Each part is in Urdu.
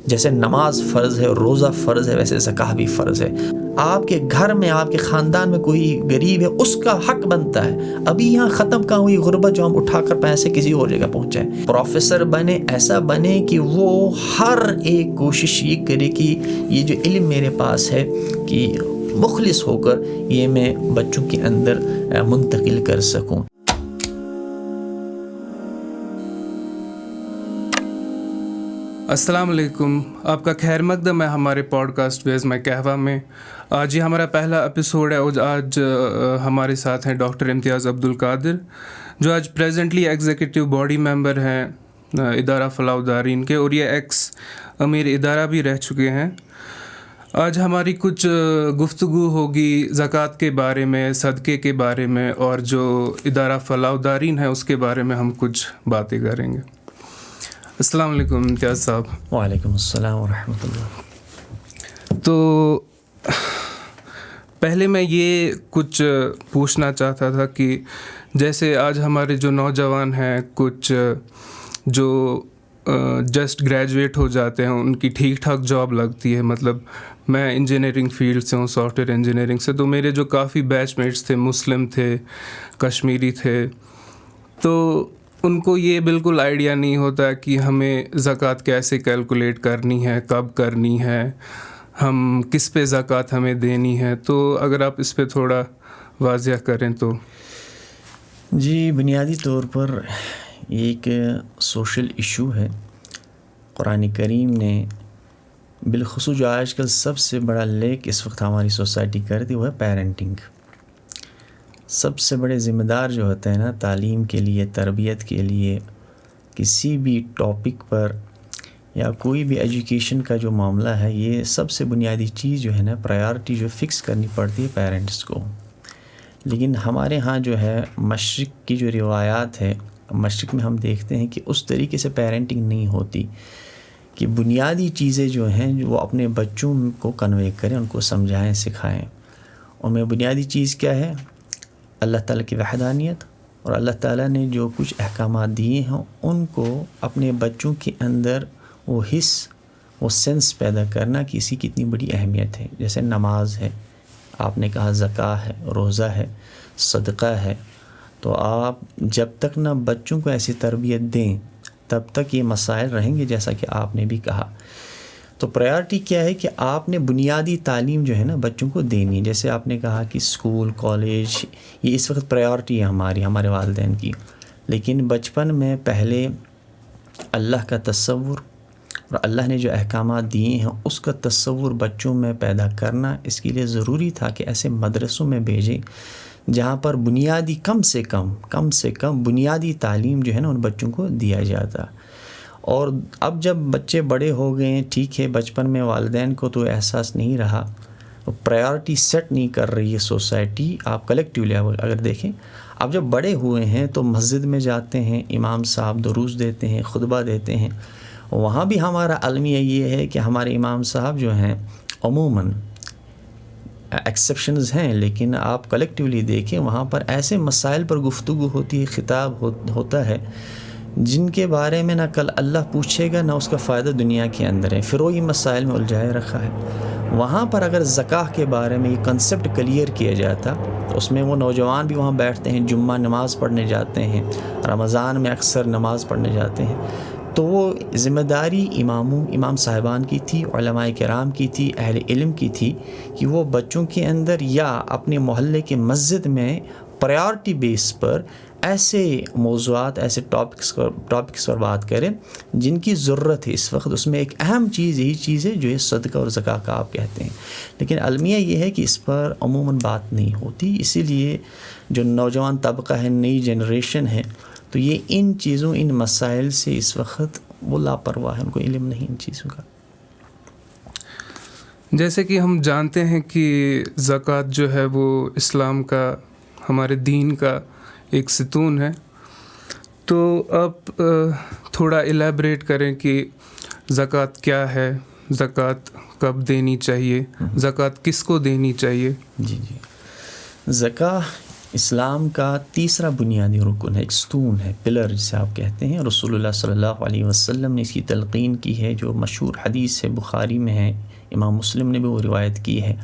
جیسے نماز فرض ہے، روزہ فرض ہے، ویسے زکوٰۃ بھی فرض ہے. آپ کے گھر میں، آپ کے خاندان میں کوئی غریب ہے، اس کا حق بنتا ہے. ابھی یہاں ختم کہاں ہوئی غربت جو ہم اٹھا کر پیسے کسی اور جگہ پہنچائیں. پروفیسر بنے، ایسا بنے کہ وہ ہر ایک کوشش یہ کرے کہ یہ جو علم میرے پاس ہے کہ مخلص ہو کر یہ میں بچوں کے اندر منتقل کر سکوں. السلام علیکم، آپ کا خیر مقدم ہے ہمارے پوڈ کاسٹ ویز میں کہوا میں. آج یہ ہمارا پہلا ایپیسوڈ ہے. آج ہمارے ساتھ ہیں ڈاکٹر امتیاز عبدالقادر، جو آج پریزنٹلی ایگزیکٹو باڈی ممبر ہیں ادارہ فلاح الدارین کے، اور یہ ایکس امیر ادارہ بھی رہ چکے ہیں. آج ہماری کچھ گفتگو ہوگی زکوٰۃ کے بارے میں، صدقے کے بارے میں، اور جو ادارہ فلاح الدارین ہے اس کے بارے میں ہم کچھ باتیں کریں گے. السلام علیکم امتیاز صاحب. وعلیکم السلام ورحمۃ اللہ. تو پہلے میں یہ کچھ پوچھنا چاہتا تھا کہ جیسے آج ہمارے جو نوجوان ہیں، کچھ جو جسٹ گریجویٹ ہو جاتے ہیں، ان کی ٹھیک ٹھاک جاب لگتی ہے. مطلب میں انجینئرنگ فیلڈ سے ہوں، سافٹ ویئر انجینئرنگ سے، تو میرے جو کافی بیچ میٹس تھے مسلم تھے، کشمیری تھے، تو ان کو یہ بالکل آئیڈیا نہیں ہوتا کہ ہمیں زکوٰۃ کیسے کیلکولیٹ کرنی ہے، کب کرنی ہے، ہم کس پہ زکوٰۃ ہمیں دینی ہے. تو اگر آپ اس پہ تھوڑا واضح کریں تو. جی، بنیادی طور پر یہ ایک سوشل ایشو ہے. قرآن کریم نے بالخصوص جو آج کل سب سے بڑا لیک اس وقت ہماری سوسائٹی کرتی وہ ہے پیرنٹنگ. سب سے بڑے ذمہ دار جو ہوتے ہیں نا تعلیم کے لیے، تربیت کے لیے، کسی بھی ٹاپک پر یا کوئی بھی ایجوکیشن کا جو معاملہ ہے، یہ سب سے بنیادی چیز جو ہے نا، پرائیورٹی جو فکس کرنی پڑتی ہے پیرنٹس کو. لیکن ہمارے ہاں جو ہے مشرق کی جو روایات ہے، مشرق میں ہم دیکھتے ہیں کہ اس طریقے سے پیرنٹنگ نہیں ہوتی کہ بنیادی چیزیں جو ہیں وہ اپنے بچوں کو کنوے کریں، ان کو سمجھائیں، سکھائیں. ان میں بنیادی چیز کیا ہے؟ اللہ تعالیٰ کی وحدانیت، اور اللہ تعالیٰ نے جو کچھ احکامات دیے ہیں ان کو اپنے بچوں کے اندر وہ حس، وہ سینس پیدا کرنا کہ اسی کی اتنی بڑی اہمیت ہے. جیسے نماز ہے، آپ نے کہا زکوٰۃ ہے، روزہ ہے، صدقہ ہے. تو آپ جب تک نہ بچوں کو ایسی تربیت دیں تب تک یہ مسائل رہیں گے، جیسا کہ آپ نے بھی کہا. تو پرائیورٹی کیا ہے کہ آپ نے بنیادی تعلیم جو ہے نا بچوں کو دینی. جیسے آپ نے کہا کہ اسکول، کالج، یہ اس وقت پرائیورٹی ہے ہمارے والدین کی. لیکن بچپن میں پہلے اللہ کا تصور اور اللہ نے جو احکامات دیے ہیں اس کا تصور بچوں میں پیدا کرنا، اس کے لیے ضروری تھا کہ ایسے مدرسوں میں بھیجیں جہاں پر بنیادی کم سے کم بنیادی تعلیم جو ہے نا ان بچوں کو دیا جاتا. اور اب جب بچے بڑے ہو گئے ہیں، ٹھیک ہے، بچپن میں والدین کو تو احساس نہیں رہا، پرائیورٹی سیٹ نہیں کر رہی ہے سوسائٹی. آپ کلیکٹیو لیول اگر دیکھیں، اب جب بڑے ہوئے ہیں تو مسجد میں جاتے ہیں، امام صاحب دروس دیتے ہیں، خطبہ دیتے ہیں. وہاں بھی ہمارا المیہ یہ ہے کہ ہمارے امام صاحب جو ہیں عموماً ایکسیپشنز ہیں، لیکن آپ کلیکٹیولی دیکھیں وہاں پر ایسے مسائل پر گفتگو ہوتی ہے، خطاب ہوتا ہے جن کے بارے میں نہ کل اللہ پوچھے گا، نہ اس کا فائدہ دنیا کے اندر ہے. فروئی مسائل میں الجھائے رکھا ہے. وہاں پر اگر زکوٰۃ کے بارے میں یہ کنسیپٹ کلیئر کیا جاتا تو اس میں وہ نوجوان بھی وہاں بیٹھتے ہیں، جمعہ نماز پڑھنے جاتے ہیں، رمضان میں اکثر نماز پڑھنے جاتے ہیں. تو وہ ذمہ داری امام صاحبان کی تھی، علماء کرام کی تھی، اہل علم کی تھی کہ وہ بچوں کے اندر یا اپنے محلے کے مسجد میں پرائیورٹی بیس پر ایسے موضوعات، ایسے ٹاپکس پر بات کریں جن کی ضرورت ہے اس وقت. اس میں ایک اہم چیز یہی چیز ہے جو یہ صدقہ اور زکوٰۃ کا آپ کہتے ہیں. لیکن المیہ یہ ہے کہ اس پر عموماً بات نہیں ہوتی. اسی لیے جو نوجوان طبقہ ہے، نئی جنریشن ہے، تو یہ ان چیزوں، ان مسائل سے اس وقت وہ لاپرواہ ہے، ان کو علم نہیں ان چیزوں کا. جیسے کہ ہم جانتے ہیں کہ زکوٰۃ جو ہے وہ اسلام کا، ہمارے دین کا ایک ستون ہے. تو آپ تھوڑا الیبریٹ کریں کہ زکوٰۃ کیا ہے، زکوٰۃ کب دینی چاہیے، زکوٰۃ کس کو دینی چاہیے. جی، زکوٰۃ اسلام کا تیسرا بنیادی رکن ہے، ایک ستون ہے، پلر جسے آپ کہتے ہیں. رسول اللہ صلی اللہ علیہ وسلم نے اس کی تلقین کی ہے، جو مشہور حدیث ہے، بخاری میں ہے، امام مسلم نے بھی وہ روایت کی ہے.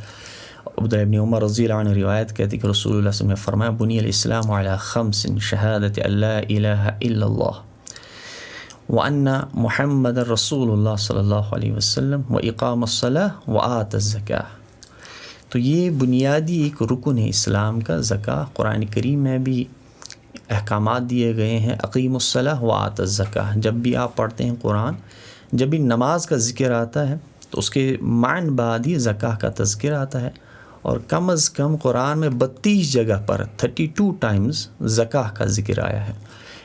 عبداللہ ابن عمر رضی اللہ عنہ روایت کہتے کہ رسول اللہ صلی اللہ علیہ وسلم نے فرمایا بنی الاسلام علی خمس شہادت ان لا الہ الا اللہ وان محمد رسول اللہ صلی اللہ علیہ وسلم واقام الصلاۃ وآت الزکاۃ. تو یہ بنیادی ایک رکن ہے اسلام کا، زکوٰۃ. قرآن کریم میں بھی احکامات دیے گئے ہیں، اقیم الصلاۃ وآت الزکاۃ. جب بھی آپ پڑھتے ہیں قرآن، جب بھی نماز کا ذکر آتا ہے تو اس کے معنی بعد ہی زکوٰۃ کا تذکر آتا ہے. اور کم از کم قرآن میں 32 جگہ پر 32 ٹائمز زکوٰۃ کا ذکر آیا ہے.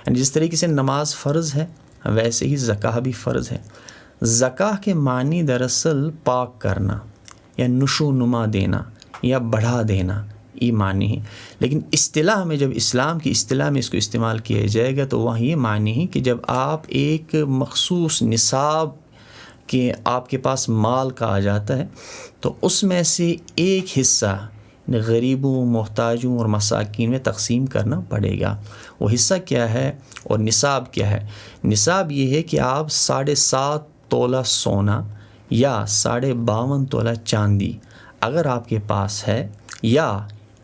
یعنی جس طریقے سے نماز فرض ہے ویسے ہی زکوٰۃ بھی فرض ہے. زکوٰۃ کے معنی دراصل پاک کرنا یا نشو نما دینا یا بڑھا دینا، یہ معنی ہے. لیکن اصطلاح میں جب اسلام کی اصطلاح میں اس کو استعمال کیا جائے گا تو وہاں یہ معنی ہے کہ جب آپ ایک مخصوص نصاب کہ آپ کے پاس مال کا آ جاتا ہے تو اس میں سے ایک حصہ غریبوں، محتاجوں اور مساکین میں تقسیم کرنا پڑے گا. وہ حصہ کیا ہے اور نصاب کیا ہے؟ نصاب یہ ہے کہ آپ 7.5 تولہ سونا یا 52.5 تولہ چاندی اگر آپ کے پاس ہے، یا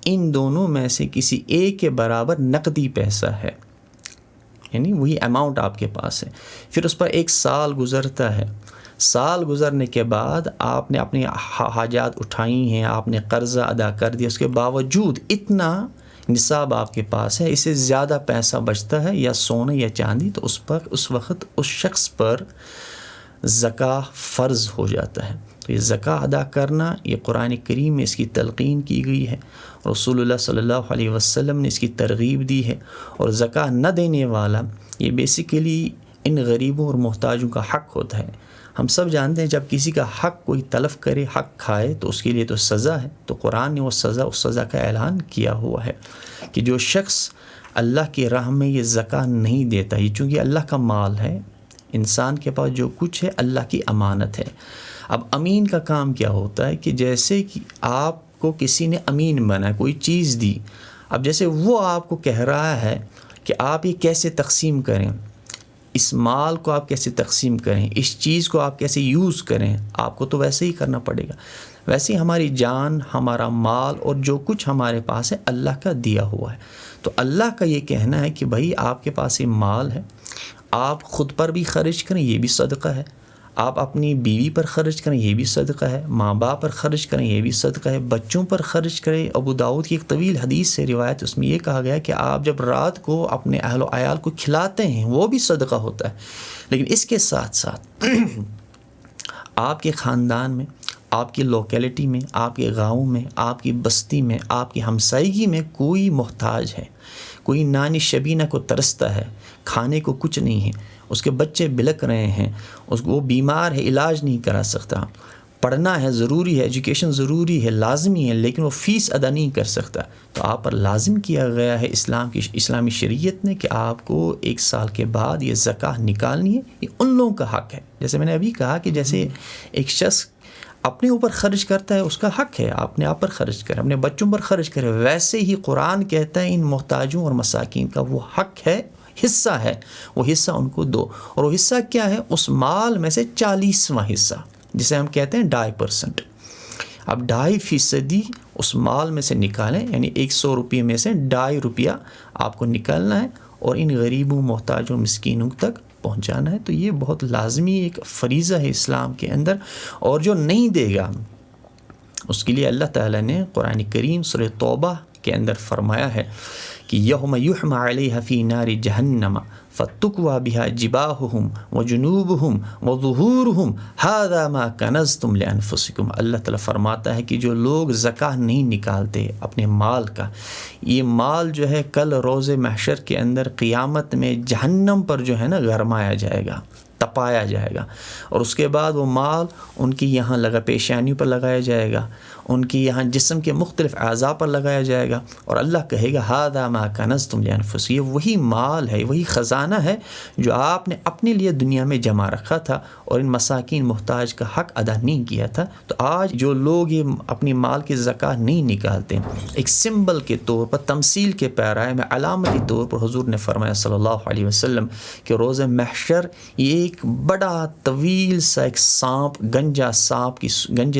ان دونوں میں سے کسی ایک کے برابر نقدی پیسہ ہے، یعنی وہی اماؤنٹ آپ کے پاس ہے. پھر اس پر 1 سال گزرتا ہے. سال گزرنے کے بعد آپ نے اپنی حاجات اٹھائی ہیں، آپ نے قرضہ ادا کر دیا، اس کے باوجود اتنا نصاب آپ کے پاس ہے، اس سے زیادہ پیسہ بچتا ہے یا سونا یا چاندی، تو اس وقت اس شخص پر زکوٰۃ فرض ہو جاتا ہے. تو یہ زکوٰۃ ادا کرنا، یہ قرآن کریم میں اس کی تلقین کی گئی ہے، رسول اللہ صلی اللہ علیہ وسلم نے اس کی ترغیب دی ہے. اور زکوٰۃ نہ دینے والا، یہ بیسیکلی ان غریبوں اور محتاجوں کا حق ہوتا ہے. ہم سب جانتے ہیں جب کسی کا حق کوئی تلف کرے، حق کھائے، تو اس کے لیے تو سزا ہے. تو قرآن نے اس سزا کا اعلان کیا ہوا ہے کہ جو شخص اللہ کی راہ میں یہ زکوٰۃ نہیں دیتا، یہ چونکہ اللہ کا مال ہے، انسان کے پاس جو کچھ ہے اللہ کی امانت ہے. اب امین کا کام کیا ہوتا ہے کہ جیسے کہ آپ کو کسی نے امین بنا، کوئی چیز دی، اب جیسے وہ آپ کو کہہ رہا ہے کہ آپ یہ کیسے تقسیم کریں، اس مال کو آپ کیسے تقسیم کریں، اس چیز کو آپ کیسے یوز کریں، آپ کو تو ویسے ہی کرنا پڑے گا. ویسے ہی ہماری جان، ہمارا مال اور جو کچھ ہمارے پاس ہے اللہ کا دیا ہوا ہے. تو اللہ کا یہ کہنا ہے کہ بھائی آپ کے پاس یہ مال ہے، آپ خود پر بھی خرچ کریں، یہ بھی صدقہ ہے. آپ اپنی بیوی پر خرچ کریں، یہ بھی صدقہ ہے. ماں باپ پر خرچ کریں، یہ بھی صدقہ ہے. بچوں پر خرچ کریں. ابو داؤد کی ایک طویل حدیث سے روایت، اس میں یہ کہا گیا کہ آپ جب رات کو اپنے اہل و عیال کو کھلاتے ہیں وہ بھی صدقہ ہوتا ہے. لیکن اس کے ساتھ ساتھ آپ کے خاندان میں، آپ کی لوکیلٹی میں، آپ کے گاؤں میں، آپ کی بستی میں، آپ کی ہمسائیگی میں کوئی محتاج ہے، کوئی نانی شبینہ کو ترستا ہے، کھانے کو کچھ نہیں ہے، اس کے بچے بلک رہے ہیں، وہ بیمار ہے، علاج نہیں کرا سکتا، پڑھنا ہے، ضروری ہے، ایجوکیشن ضروری ہے، لازمی ہے، لیکن وہ فیس ادا نہیں کر سکتا، تو آپ پر لازم کیا گیا ہے اسلامی شریعت نے کہ آپ کو 1 سال کے بعد یہ زکوٰۃ نکالنی ہے. یہ ان لوگوں کا حق ہے. جیسے میں نے ابھی کہا کہ جیسے ایک شخص اپنے اوپر خرچ کرتا ہے، اس کا حق ہے اپنے آپ پر خرچ کرے، اپنے بچوں پر خرچ کرے، ویسے ہی قرآن کہتا ہے ان محتاجوں اور مساکین کا وہ حق ہے، حصہ ہے، وہ حصہ ان کو دو. اور وہ حصہ کیا ہے؟ اس مال میں سے 40واں حصہ، جسے ہم کہتے ہیں 2.5%. اب 2.5% اس مال میں سے نکالیں، یعنی 100 روپے میں سے 2.5 روپیہ آپ کو نکالنا ہے اور ان غریبوں، محتاجوں، مسکینوں تک پہنچانا ہے. تو یہ بہت لازمی ایک فریضہ ہے اسلام کے اندر. اور جو نہیں دے گا اس کے لیے اللہ تعالیٰ نے قرآن کریم سورہ توبہ کے اندر فرمایا ہے کہ یوم یحمى علیہ فی نار جہنم فتکوی بہا جباہہم وجنوبہم وظہورہم ھذا ما کنزتم لانفسکم. اللہ تعالیٰ فرماتا ہے کہ جو لوگ زکوٰۃ نہیں نکالتے اپنے مال کا، یہ مال جو ہے کل روز محشر کے اندر قیامت میں جہنم پر جو ہے نا گرمایا جائے گا تپایا جائے گا، اور اس کے بعد وہ مال ان کی یہاں پیشانیوں پر لگایا جائے گا، ان کی یہاں جسم کے مختلف اعضاء پر لگایا جائے گا، اور اللہ کہے گا ھذا ما کنزتم لانفسکم، یہ وہی مال ہے، وہی خزانہ ہے جو آپ نے اپنے لیے دنیا میں جمع رکھا تھا اور ان مساکین محتاج کا حق ادا نہیں کیا تھا۔ تو آج جو لوگ یہ اپنی مال کی زکوٰۃ نہیں نکالتے، ایک سمبل کے طور پر، تمثیل کے پیرائے میں، علامتی طور پر حضور نے فرمایا صلی اللہ علیہ وسلم کہ روز محشر یہ ایک بڑا طویل سا ایک سانپ، گنجے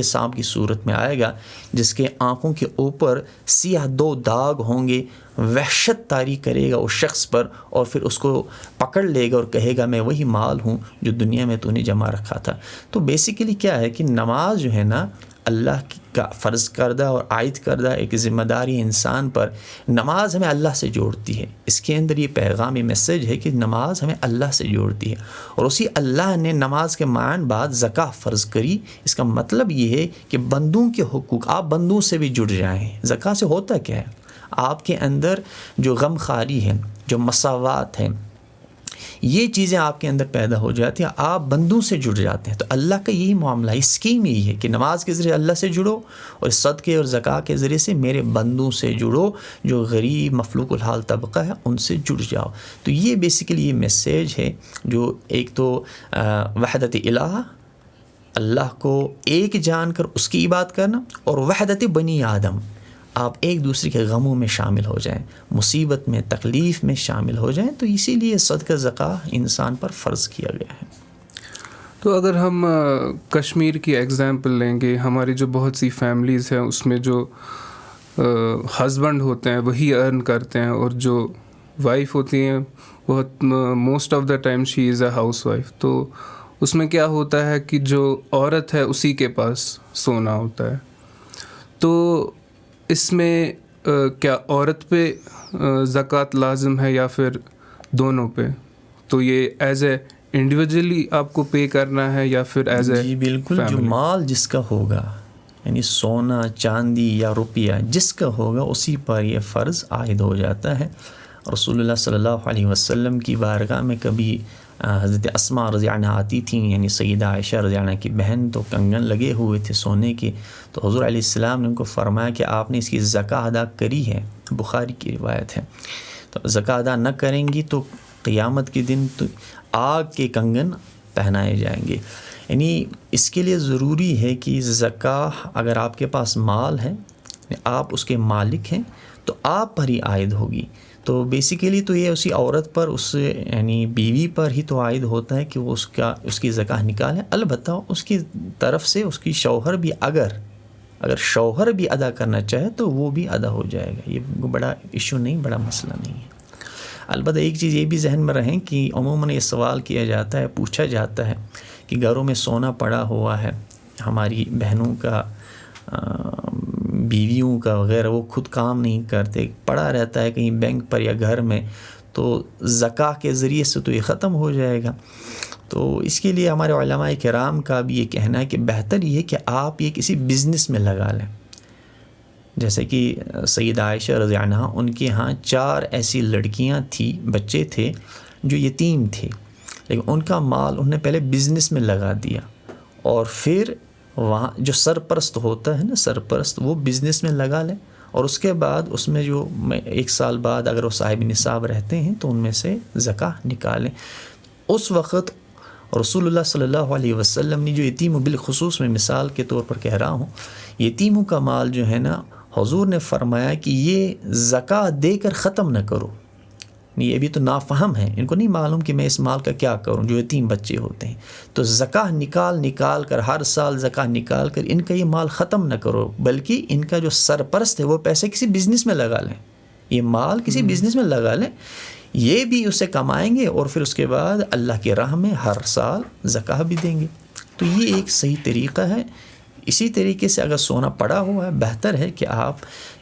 سانپ کی صورت میں آئے گا، جس کے آنکھوں کے اوپر سیاہ 2 داغ ہوں گے، وحشت طاری کرے گا اس شخص پر، اور پھر اس کو پکڑ لے گا اور کہے گا میں وہی مال ہوں جو دنیا میں تو نے جمع رکھا تھا۔ تو بیسیکلی کیا ہے کہ نماز جو ہے نا، اللہ کا فرض کردہ اور عائد کردہ ایک ذمہ داری انسان پر، نماز ہمیں اللہ سے جوڑتی ہے۔ اس کے اندر یہ پیغام، یہ میسج ہے کہ نماز ہمیں اللہ سے جوڑتی ہے، اور اسی اللہ نے نماز کے معنی بعد زکوٰۃ فرض کری۔ اس کا مطلب یہ ہے کہ بندوں کے حقوق، آپ بندوں سے بھی جڑ جائیں۔ زکوٰۃ سے ہوتا کیا ہے؟ آپ کے اندر جو غم خواری ہے، جو مساوات ہے، یہ چیزیں آپ کے اندر پیدا ہو جاتی ہیں، آپ بندوں سے جڑ جاتے ہیں۔ تو اللہ کا یہی معاملہ، اسکیم یہی ہے کہ نماز کے ذریعے اللہ سے جڑو، اور صدقے اور زکوٰۃ کے ذریعے سے میرے بندوں سے جڑو، جو غریب مفلوق الحال طبقہ ہے ان سے جڑ جاؤ۔ تو یہ بیسیکلی یہ میسیج ہے، جو ایک تو وحدت الہ، اللہ کو ایک جان کر اس کی عبادت کرنا، اور وحدت بنی آدم، آپ ایک دوسرے کے غموں میں شامل ہو جائیں، مصیبت میں، تکلیف میں شامل ہو جائیں۔ تو اسی لیے صدقہ زکوٰۃ انسان پر فرض کیا گیا ہے۔ تو اگر ہم کشمیر کی ایگزامپل لیں گے، ہماری جو بہت سی فیملیز ہیں اس میں جو ہسبینڈ ہوتے ہیں وہی ارن کرتے ہیں، اور جو وائف ہوتی ہیں بہت most of the time she is a house wife, تو اس میں کیا ہوتا ہے کہ جو عورت ہے اسی کے پاس سونا ہوتا ہے۔ تو اس میں کیا عورت پہ زکوٰۃ لازم ہے یا پھر دونوں پہ؟ تو یہ ایز اے انڈیویجولی آپ کو پے کرنا ہے یا پھر ایز اے؟ جی بالکل، جو مال جس کا ہوگا، یعنی سونا، چاندی یا روپیہ جس کا ہوگا، اسی پر یہ فرض عائد ہو جاتا ہے۔ رسول اللہ صلی اللہ علیہ وسلم کی بارگاہ میں کبھی حضرت اسماء رضی اللہ عنہا آتی تھیں، یعنی سیدہ عائشہ رضی اللہ عنہا کی بہن، تو کنگن لگے ہوئے تھے سونے کے، تو حضور علیہ السلام نے ان کو فرمایا کہ آپ نے اس کی زکوٰۃ ادا کری ہے، بخاری کی روایت ہے، تو زکوٰۃ ادا نہ کریں گی تو قیامت کے دن تو آگ کے کنگن پہنائے جائیں گے۔ یعنی اس کے لیے ضروری ہے کہ زکوٰۃ اگر آپ کے پاس مال ہے، آپ اس کے مالک ہیں، تو آپ پر ہی عائد ہوگی۔ تو بیسیکلی تو یہ اسی عورت پر، اس یعنی بیوی پر ہی تو عائد ہوتا ہے کہ وہ اس کی زکوٰۃ نکالیں۔ البتہ اس کی طرف سے اس کی شوہر بھی اگر شوہر بھی ادا کرنا چاہے تو وہ بھی ادا ہو جائے گا، یہ بڑا ایشو نہیں، بڑا مسئلہ نہیں ہے۔ البتہ ایک چیز یہ بھی ذہن میں رہیں کہ عموماً یہ سوال کیا جاتا ہے، پوچھا جاتا ہے کہ گھروں میں سونا پڑا ہوا ہے ہماری بہنوں کا، بیویوں کا وغیرہ، وہ خود کام نہیں کرتے، پڑا رہتا ہے کہیں بینک پر یا گھر میں، تو زکوٰۃ کے ذریعے سے تو یہ ختم ہو جائے گا۔ تو اس کے لیے ہمارے علماء کرام کا بھی یہ کہنا ہے کہ بہتر یہ ہے کہ آپ یہ کسی بزنس میں لگا لیں۔ جیسے کہ سیدہ عائشہ رضی اللہ عنہا، ان کے ہاں 4 ایسی لڑکیاں تھیں، بچے تھے جو یتیم تھے، لیکن ان کا مال انہوں نے پہلے بزنس میں لگا دیا، اور پھر وہاں جو سرپرست ہوتا ہے نا، سرپرست، وہ بزنس میں لگا لیں، اور اس کے بعد اس میں جو 1 سال بعد اگر وہ صاحب نصاب رہتے ہیں تو ان میں سے زکوٰۃ نکالیں۔ اس وقت رسول اللہ صلی اللہ علیہ وسلم نے جو یتیموں، بالخصوص میں مثال کے طور پر کہہ رہا ہوں، یتیموں کا مال جو ہے نا، حضور نے فرمایا کہ یہ زکوٰۃ دے کر ختم نہ کرو۔ یہ ابھی تو نافہم ہیں، ان کو نہیں معلوم کہ میں اس مال کا کیا کروں، جو یتیم بچے ہوتے ہیں، تو زکوٰۃ نکال کر، ہر سال زکوٰۃ نکال کر ان کا یہ مال ختم نہ کرو، بلکہ ان کا جو سرپرست ہے وہ پیسے کسی بزنس میں لگا لیں، یہ مال کسی بزنس میں لگا لیں، یہ بھی اسے کمائیں گے، اور پھر اس کے بعد اللہ کے راہ میں ہر سال زکوٰۃ بھی دیں گے۔ تو یہ ایک صحیح طریقہ ہے۔ اسی طریقے سے اگر سونا پڑا ہوا ہے، بہتر ہے کہ آپ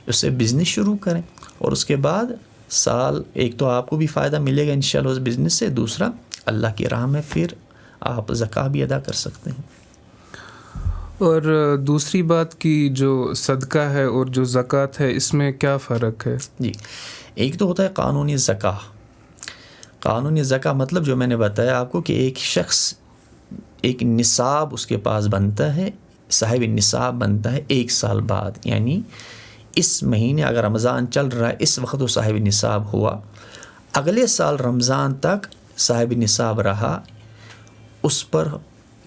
اس سے بزنس شروع کریں، اور اس کے بعد سال ایک تو آپ کو بھی فائدہ ملے گا انشاءاللہ اس بزنس سے، دوسرا اللہ کی راہ میں پھر آپ زکوٰۃ بھی ادا کر سکتے ہیں۔ اور دوسری بات کی جو صدقہ ہے اور جو زکوٰۃ ہے، اس میں کیا فرق ہے؟ جی، ایک تو ہوتا ہے قانونی زکوٰۃ، قانون زکوٰۃ مطلب جو میں نے بتایا آپ کو کہ ایک شخص ایک نصاب اس کے پاس بنتا ہے، صاحب نصاب بنتا ہے 1 سال بعد، یعنی اس مہینے اگر رمضان چل رہا ہے اس وقت وہ صاحب نصاب ہوا، اگلے سال رمضان تک صاحب نصاب رہا، اس پر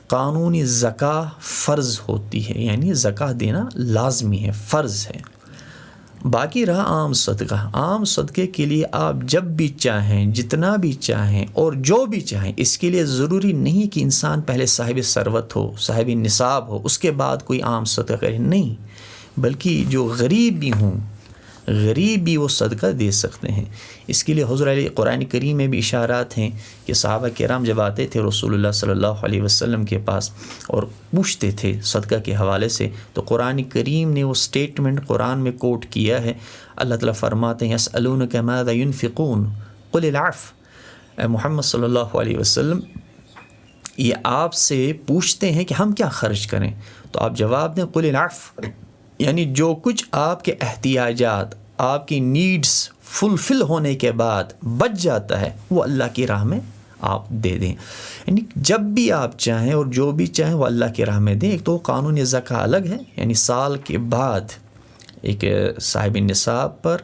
قانونی زکوٰۃ فرض ہوتی ہے، یعنی زکوٰۃ دینا لازمی ہے، فرض ہے۔ باقی رہا عام صدقہ، عام صدقے کے لیے آپ جب بھی چاہیں، جتنا بھی چاہیں اور جو بھی چاہیں، اس کے لیے ضروری نہیں کہ انسان پہلے صاحب ثروت ہو، صاحب نصاب ہو، اس کے بعد کوئی عام صدقہ کرے، نہیں، بلکہ جو غریب بھی ہوں، غریب بھی وہ صدقہ دے سکتے ہیں۔ اس کے لیے حضور علیہ قرآن کریم میں بھی اشارات ہیں کہ صحابہ کرام جب آتے تھے رسول اللہ صلی اللہ علیہ وسلم کے پاس اور پوچھتے تھے صدقہ کے حوالے سے، تو قرآن کریم نے وہ سٹیٹمنٹ قرآن میں کوٹ کیا ہے۔ اللہ تعالیٰ فرماتے ہیں یسألونک ماذا ينفقون قل العفو، اے محمد صلی اللہ علیہ وسلم یہ آپ سے پوچھتے ہیں کہ ہم کیا خرچ کریں، تو آپ جواب دیں قل العفو، یعنی جو کچھ آپ کے احتیاجات، آپ کی نیڈز فلفل ہونے کے بعد بچ جاتا ہے وہ اللہ کی راہ میں آپ دے دیں، یعنی جب بھی آپ چاہیں اور جو بھی چاہیں وہ اللہ کی راہ میں دیں۔ ایک تو قانون زکوٰۃ الگ ہے، یعنی سال کے بعد ایک صاحب نصاب پر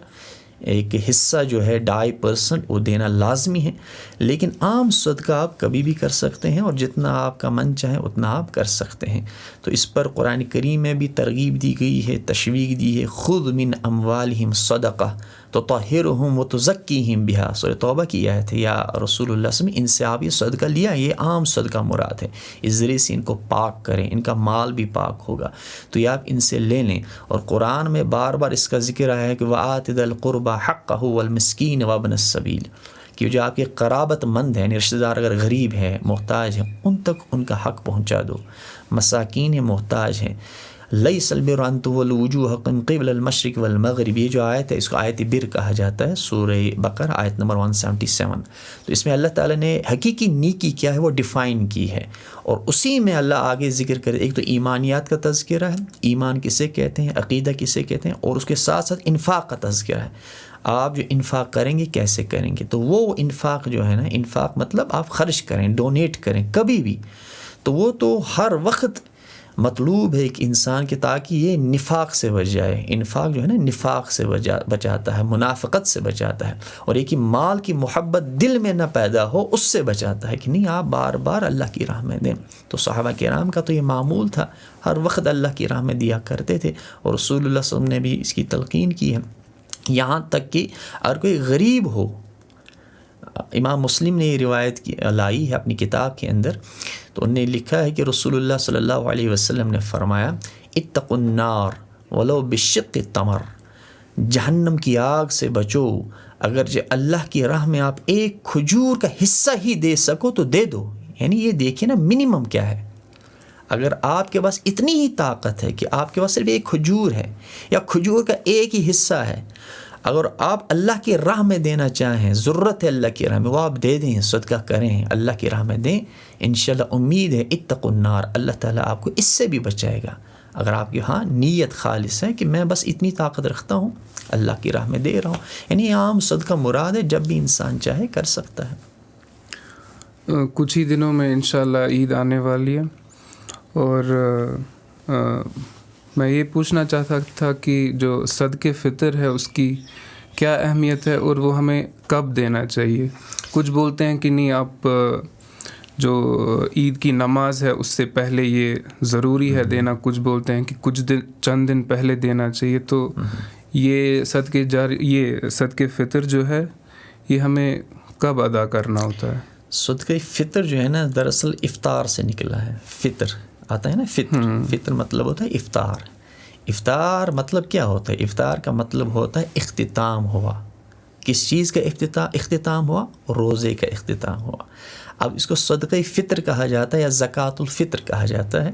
ایک حصہ جو ہے 2.5% وہ دینا لازمی ہے، لیکن عام صدقہ آپ کبھی بھی کر سکتے ہیں اور جتنا آپ کا من چاہے اتنا آپ کر سکتے ہیں۔ تو اس پر قرآن کریم میں بھی ترغیب دی گئی ہے، تشویق دی ہے، خذ من اموالہم صدقہ تطہرہم وتزکیہم بہا، سورہ توبہ کی آیت ہے، یا رسول اللہ صلی اللہ علیہ وسلم ان سے آپ یہ صدقہ لیا، یہ عام صدقہ مراد ہے، اس ذریعے سے ان کو پاک کریں، ان کا مال بھی پاک ہوگا، تو یہ آپ ان سے لے لیں۔ اور قرآن میں بار بار اس کا ذکر آیا ہے کہ وَآتِ ذَا الْقُرْبَى حَقَّهُ وَالْمِسْكِينَ وَابْنَ السَّبِيلِ، کہ جو آپ کے قرابت مند ہیں، رشتہ دار اگر غریب ہے، محتاج ہیں، ان تک ان کا حق پہنچا دو، مساکین محتاج ہیں۔ لیس البر ان تولوا وجوہکم قبل المشرق والمغرب، یہ جو آیت ہے اس کو آیت بر کہا جاتا ہے، سورہ بقرہ آیت نمبر 177۔ تو اس میں اللہ تعالیٰ نے حقیقی نیکی کیا ہے وہ ڈیفائن کی ہے، اور اسی میں اللہ آگے ذکر کرے، ایک تو ایمانیات کا تذکرہ ہے، ایمان کسے کہتے ہیں، عقیدہ کسے کہتے ہیں، اور اس کے ساتھ ساتھ انفاق کا تذکرہ ہے، آپ جو انفاق کریں گے کیسے کریں گے۔ تو وہ انفاق جو ہے نا، انفاق مطلب آپ خرچ کریں، ڈونیٹ کریں کبھی بھی، تو وہ تو ہر وقت مطلوب ہے ایک انسان کے، تاکہ یہ نفاق سے بچ جائے۔ انفاق جو ہے نا نفاق سے بچاتا ہے، منافقت سے بچاتا ہے، اور ایک مال کی محبت دل میں نہ پیدا ہو اس سے بچاتا ہے، کہ نہیں آپ بار بار اللہ کی راہ میں دیں۔ تو صحابہ کرام کا تو یہ معمول تھا، ہر وقت اللہ کی راہ میں دیا کرتے تھے، اور رسول اللہ صلی اللہ علیہ وسلم نے بھی اس کی تلقین کی ہے، یہاں تک کہ اگر کوئی غریب ہو، امام مسلم نے یہ روایت لائی ہے اپنی کتاب کے اندر، تو انہوں نے لکھا ہے کہ رسول اللہ صلی اللہ علیہ وسلم نے فرمایا اتقوا النار ولو بشق تمر، جہنم کی آگ سے بچو، اگر اللہ کی راہ میں آپ ایک کھجور کا حصہ ہی دے سکو تو دے دو، یعنی یہ دیکھیں نا منیمم کیا ہے۔ اگر آپ کے پاس اتنی ہی طاقت ہے کہ آپ کے پاس صرف ایک کھجور ہے یا کھجور کا ایک ہی حصہ ہے، اگر آپ اللہ کی راہ میں دینا چاہیں، ضرورت ہے اللہ کی راہ میں، وہ آپ دے دیں، صدقہ کریں، اللہ کی راہ میں دیں، انشاءاللہ امید ہے اتقوا النار، اللہ تعالیٰ آپ کو اس سے بھی بچائے گا، اگر آپ کی نیت خالص ہے کہ میں بس اتنی طاقت رکھتا ہوں، اللہ کی راہ میں دے رہا ہوں، یعنی عام صدقہ مراد ہے، جب بھی انسان چاہے کر سکتا ہے۔ کچھ ہی دنوں میں انشاءاللہ عید آنے والی ہے، اور میں یہ پوچھنا چاہتا تھا کہ جو صدقے فطر ہے اس کی کیا اہمیت ہے اور وہ ہمیں کب دینا چاہیے؟ کچھ بولتے ہیں کہ نہیں، آپ جو عید کی نماز ہے اس سے پہلے یہ ضروری ہے دینا، کچھ بولتے ہیں کہ چند دن پہلے دینا چاہیے۔ تو یہ صدقے فطر جو ہے یہ ہمیں کب ادا کرنا ہوتا ہے؟ صدقہ فطر جو ہے نا دراصل افطار سے نکلا ہے، فطر آتا ہے نا، فطر مطلب ہوتا ہے افطار۔ افطار مطلب کیا ہوتا ہے؟ افطار کا مطلب ہوتا ہے اختتام ہوا، کس چیز کا اختتام ہوا؟ روزے کا اختتام ہوا۔ اب اس کو صدقہ فطر کہا جاتا ہے یا زکوٰۃ الفطر کہا جاتا ہے،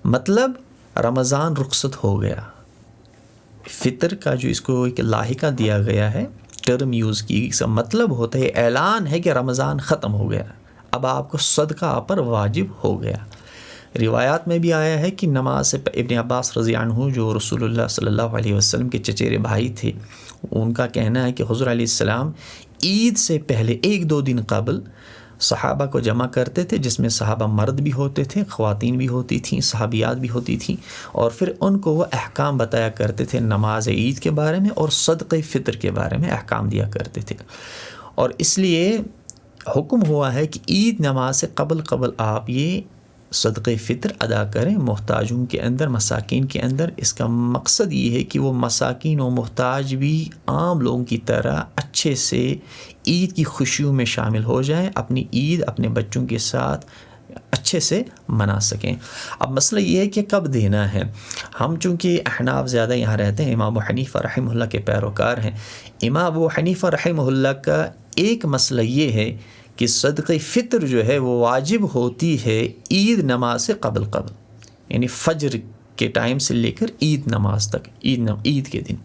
مطلب رمضان رخصت ہو گیا، فطر کا جو اس کو ایک لاحقہ دیا گیا ہے، ٹرم یوز کی، اس کا مطلب ہوتا ہے اعلان ہے کہ رمضان ختم ہو گیا، اب آپ کو صدقہ آپ پر واجب ہو گیا۔ روایات میں بھی آیا ہے کہ نماز سے ابن عباس رضی اللہ عنہ جو رسول اللہ صلی اللہ علیہ وسلم کے چچیرے بھائی تھے، ان کا کہنا ہے کہ حضور علیہ السلام عید سے پہلے 1-2 دن قبل صحابہ کو جمع کرتے تھے، جس میں صحابہ مرد بھی ہوتے تھے، خواتین بھی ہوتی تھیں، صحابیات بھی ہوتی تھیں، اور پھر ان کو وہ احکام بتایا کرتے تھے نماز عید کے بارے میں اور صدقہ فطر کے بارے میں احکام دیا کرتے تھے. اور اس لیے حکم ہوا ہے کہ عید نماز سے قبل آپ یہ صدقہ فطر ادا کریں محتاجوں کے اندر، مساکین کے اندر. اس کا مقصد یہ ہے کہ وہ مساکین و محتاج بھی عام لوگوں کی طرح اچھے سے عید کی خوشیوں میں شامل ہو جائیں، اپنی عید اپنے بچوں کے ساتھ اچھے سے منا سکیں. اب مسئلہ یہ ہے کہ کب دینا ہے. ہم چونکہ احناف زیادہ یہاں رہتے ہیں، امام ابو حنیفہ رحمہ اللہ کے پیروکار ہیں. امام ابو حنیفہ رحمہ اللہ کا ایک مسئلہ یہ ہے کہ صدقہ فطر جو ہے وہ واجب ہوتی ہے عید نماز سے قبل، یعنی فجر کے ٹائم سے لے کر عید نماز تک، عید کے دن.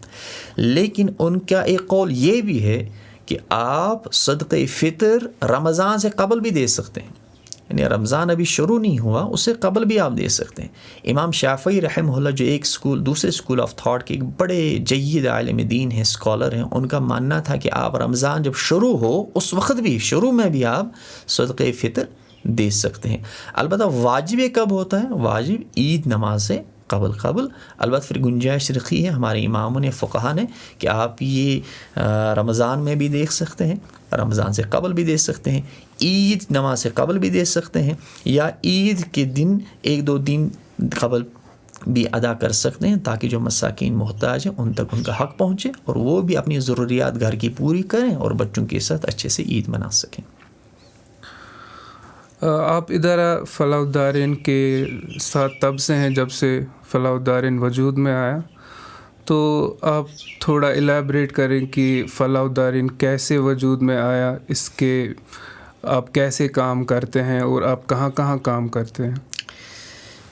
لیکن ان کا ایک قول یہ بھی ہے کہ آپ صدقہ فطر رمضان سے قبل بھی دے سکتے ہیں، یعنی رمضان ابھی شروع نہیں ہوا، اس سے قبل بھی آپ دے سکتے ہیں. امام شافعی رحمہ اللہ جو ایک دوسرے اسکول آف تھاٹ کے ایک بڑے جید عالم دین ہیں، اسکالر ہیں، ان کا ماننا تھا کہ آپ رمضان جب شروع ہو اس وقت بھی، شروع میں بھی آپ صدقہ فطر دے سکتے ہیں. البتہ واجب کب ہوتا ہے؟ واجب عید نماز سے قبل. البتہ پھر گنجائش رکھی ہے ہمارے اماموں نے، فقہا نے، کہ آپ یہ رمضان میں بھی دیکھ سکتے ہیں، رمضان سے قبل بھی دے سکتے ہیں، عید نماز سے قبل بھی دے سکتے ہیں، یا عید کے دن 1-2 دن قبل بھی ادا کر سکتے ہیں، تاکہ جو مساکین محتاج ہیں ان تک ان کا حق پہنچے اور وہ بھی اپنی ضروریات گھر کی پوری کریں اور بچوں کے ساتھ اچھے سے عید منا سکیں. آپ ادارہ فلاح الدارین کے ساتھ تب سے ہیں جب سے فلاح الدارین وجود میں آیا، تو آپ تھوڑا الیبریٹ کریں کہ فلاح الدارین کیسے وجود میں آیا، اس کے آپ کیسے کام کرتے ہیں اور آپ کہاں کہاں کام کرتے ہیں؟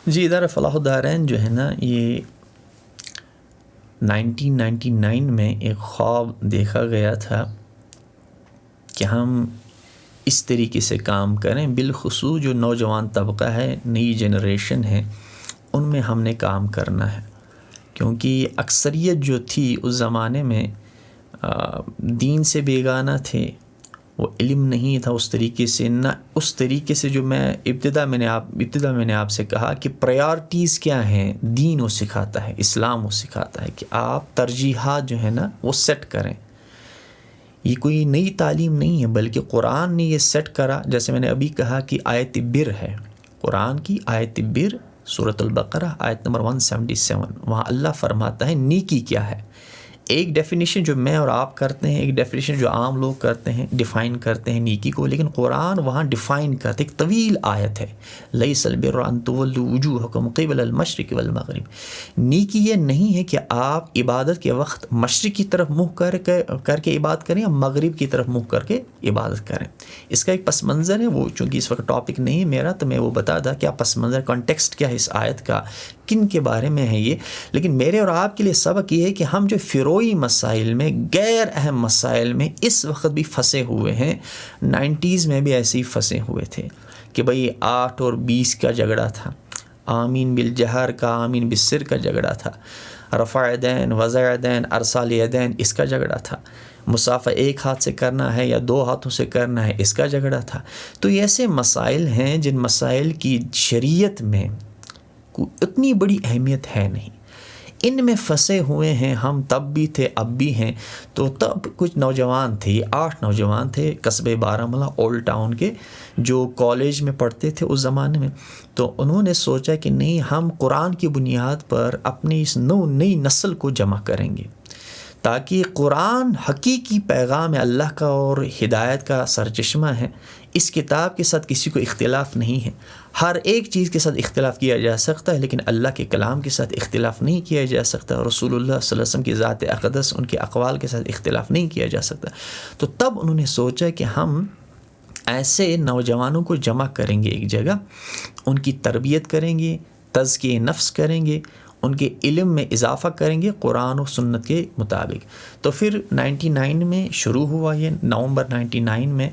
جی، ادارہ فلاح الدارین جو ہے نا، یہ 1999 میں ایک خواب دیکھا گیا تھا کہ ہم اس طریقے سے کام کریں، بالخصوص جو نوجوان طبقہ ہے، نئی جنریشن ہے، ان میں ہم نے کام کرنا ہے. کیونکہ اکثریت جو تھی اس زمانے میں دین سے بیگانہ تھے، وہ علم نہیں تھا اس طریقے سے، نہ اس طریقے سے جو میں ابتدا میں نے آپ سے کہا کہ پریارٹیز کیا ہیں. دین وہ سکھاتا ہے، اسلام وہ سکھاتا ہے کہ آپ ترجیحات جو ہے نا وہ سیٹ کریں. یہ کوئی نئی تعلیم نہیں ہے، بلکہ قرآن نے یہ سیٹ کرا. جیسے میں نے ابھی کہا کہ آیت بر ہے، قرآن کی آیت بر، سورۃ البقرہ آیت نمبر 177، وہاں اللہ فرماتا ہے نیکی کیا ہے. ایک ڈیفینیشن جو میں اور آپ کرتے ہیں، ایک ڈیفینیشن جو عام لوگ کرتے ہیں، ڈیفائن کرتے ہیں نیکی کو، لیکن قرآن وہاں ڈیفائن کرتے، ایک طویل آیت ہے، لیس البر ان تولوا وجوہکم قبل المشرق والمغرب. نیکی یہ نہیں ہے کہ آپ عبادت کے وقت مشرق کی طرف منہ کر کے عبادت کریں یا مغرب کی طرف منہ کر کے عبادت کریں. اس کا ایک پس منظر ہے، وہ چونکہ اس وقت ٹاپک نہیں ہے میرا، تو میں وہ بتا دا کیا پس منظر، کانٹیکسٹ کیا ہے اس آیت کا، کن کے بارے میں ہے یہ. لیکن میرے اور آپ کے لیے سبق یہ ہے کہ ہم جو فروعی مسائل میں، غیر اہم مسائل میں اس وقت بھی پھنسے ہوئے ہیں. 90s میں بھی ایسے ہی پھنسے ہوئے تھے کہ بھئی 8 اور 20 کا جھگڑا تھا، آمین بالجہر کا، آمین بالسر کا جھگڑا تھا، رفع دین، وضع دین، ارسال یدین، اس کا جھگڑا تھا، مسافہ ایک ہاتھ سے کرنا ہے یا 2 ہاتھوں سے کرنا ہے، اس کا جھگڑا تھا. تو یہ ایسے مسائل ہیں جن مسائل کی شریعت میں اتنی بڑی اہمیت ہے نہیں، ان میں پھنسے ہوئے ہیں ہم. تب بھی تھے، اب بھی ہیں. تو تب کچھ نوجوان تھے، 8 نوجوان تھے قصبے بارہمولہ اولڈ ٹاؤن کے، جو کالج میں پڑھتے تھے اس زمانے میں. تو انہوں نے سوچا کہ نہیں، ہم قرآن کی بنیاد پر اپنی اس نئی نسل کو جمع کریں گے، تاکہ قرآن حقیقی پیغام اللہ کا اور ہدایت کا سرچشمہ ہے. اس کتاب کے ساتھ کسی کو اختلاف نہیں ہے. ہر ایک چیز کے ساتھ اختلاف کیا جا سکتا ہے، لیکن اللہ کے کلام کے ساتھ اختلاف نہیں کیا جا سکتا. رسول اللہ صلی اللہ علیہ وسلم کی ذات اقدس، ان کے اقوال کے ساتھ اختلاف نہیں کیا جا سکتا. تو تب انہوں نے سوچا کہ ہم ایسے نوجوانوں کو جمع کریں گے ایک جگہ، ان کی تربیت کریں گے، تزکیہ نفس کریں گے، ان کے علم میں اضافہ کریں گے قرآن و سنت کے مطابق. تو پھر 99 میں شروع ہوا یہ. نومبر 99 میں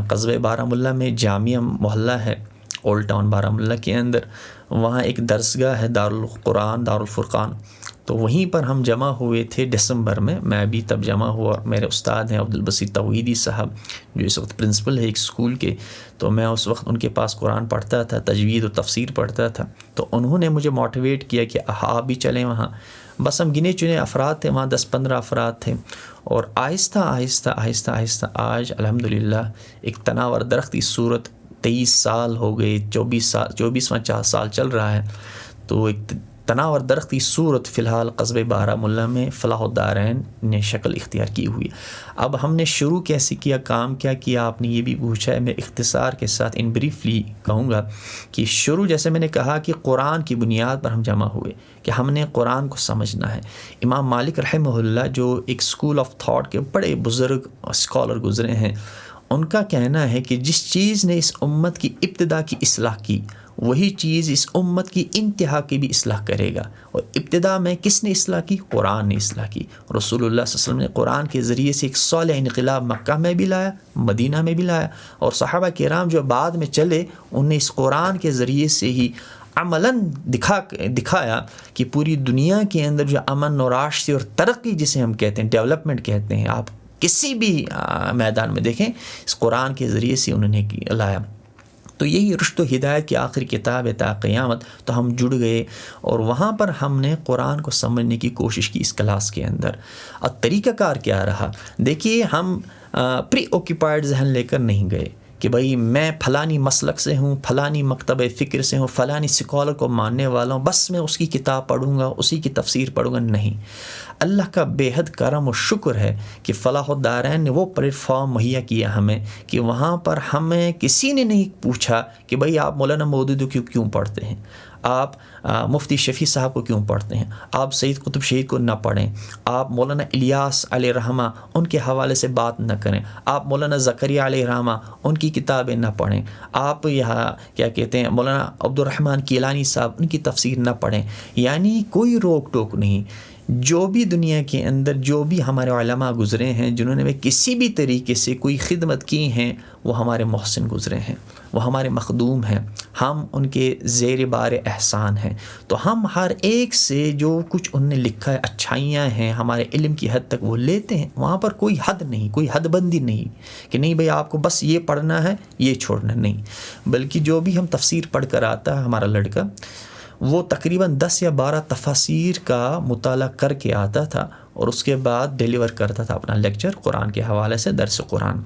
قصبہ بارہمولہ میں جامعہ محلہ ہے اولڈ ٹاؤن بارہمولہ کے اندر، وہاں ایک درسگاہ ہے، دارالقرآن، دارالفرقان. تو وہیں پر ہم جمع ہوئے تھے دسمبر میں بھی تب جمع ہوا. میرے استاد ہیں عبدالبصیر توحیدی صاحب جو اس وقت پرنسپل ہے ایک اسکول کے, تو میں اس وقت ان کے پاس قرآن پڑھتا تھا, تجوید و تفسیر پڑھتا تھا. تو انہوں نے مجھے موٹیویٹ کیا کہ آپ بھی چلیں وہاں. بس ہم گنے چنے افراد تھے وہاں, 10-15 افراد تھے, اور آہستہ آہستہ آہستہ آہستہ آج الحمدللہ ایک تناور درخت کی صورت 23 سال ہو گئے, 24واں سال چل رہا ہے. تو ایک تناور درخت کی صورت فی الحال قصبے بارہمولہ میں فلاح الدارین نے شکل اختیار کی ہوئی. اب ہم نے شروع کیسے کیا, کام کیا کیا, آپ نے یہ بھی پوچھا ہے. میں اختصار کے ساتھ ان بریفلی کہوں گا کہ شروع جیسے میں نے کہا کہ قرآن کی بنیاد پر ہم جمع ہوئے کہ ہم نے قرآن کو سمجھنا ہے. امام مالک رحمہ اللہ جو ایک اسکول آف تھاٹ کے بڑے بزرگ اسکالر گزرے ہیں, ان کا کہنا ہے کہ جس چیز نے اس امت کی ابتدا کی اصلاح کی وہی چیز اس امت کی انتہا کی بھی اصلاح کرے گا. اور ابتدا میں کس نے اصلاح کی؟ قرآن نے اصلاح کی. رسول اللہ صلی اللہ علیہ وسلم نے قرآن کے ذریعے سے ایک صالح انقلاب مکہ میں بھی لایا, مدینہ میں بھی لایا, اور صحابہ کرام جو بعد میں چلے انہوں نے اس قرآن کے ذریعے سے ہی عملاً دکھایا کہ پوری دنیا کے اندر جو امن و راشد اور ترقی جسے ہم کہتے ہیں, ڈیولپمنٹ کہتے ہیں, آپ کسی بھی میدان میں دیکھیں اس قرآن کے ذریعے سے انہوں نے لایا. تو یہی رشد و ہدایت کی آخری کتاب ہے تا قیامت. تو ہم جڑ گئے اور وہاں پر ہم نے قرآن کو سمجھنے کی کوشش کی اس کلاس کے اندر. اور طریقہ کار کیا رہا؟ دیکھیے ہم پری اوکیپائڈ ذہن لے کر نہیں گئے کہ بھئی میں فلانی مسلک سے ہوں, فلانی مکتبہ فکر سے ہوں, فلانی اسکالر کو ماننے والا ہوں, بس میں اس کی کتاب پڑھوں گا, اسی کی تفسیر پڑھوں گا. نہیں, اللہ کا بے حد کرم و شکر ہے کہ فلاح الدارین نے وہ پلیٹ فارم مہیا کیا ہمیں کہ وہاں پر ہمیں کسی نے نہیں پوچھا کہ بھئی آپ مولانا مودودی کو کیوں پڑھتے ہیں, آپ مفتی شفیع صاحب کو کیوں پڑھتے ہیں, آپ سید قطب شہید کو نہ پڑھیں, آپ مولانا الیاس علیہ رحمہ ان کے حوالے سے بات نہ کریں, آپ مولانا زکریا علیہ رحمہ ان کی کتابیں نہ پڑھیں, آپ یہاں کیا کہتے ہیں مولانا عبدالرحمن کیلانی صاحب ان کی تفسیر نہ پڑھیں. یعنی کوئی روک ٹوک نہیں. جو بھی دنیا کے اندر جو بھی ہمارے علماء گزرے ہیں جنہوں نے کسی بھی طریقے سے کوئی خدمت کی ہیں وہ ہمارے محسن گزرے ہیں, وہ ہمارے مخدوم ہیں, ہم ان کے زیر بار احسان ہیں. تو ہم ہر ایک سے جو کچھ ان نے لکھا ہے اچھائیاں ہیں ہمارے علم کی حد تک وہ لیتے ہیں. وہاں پر کوئی حد نہیں, کوئی حد بندی نہیں کہ نہیں بھئی آپ کو بس یہ پڑھنا ہے یہ چھوڑنا نہیں. بلکہ جو بھی ہم تفسیر پڑھ کر آتا ہے ہمارا لڑکا وہ تقریباً 10 یا 12 تفاسیر کا مطالعہ کر کے آتا تھا اور اس کے بعد ڈیلیور کرتا تھا اپنا لیکچر قرآن کے حوالے سے, درس قرآن.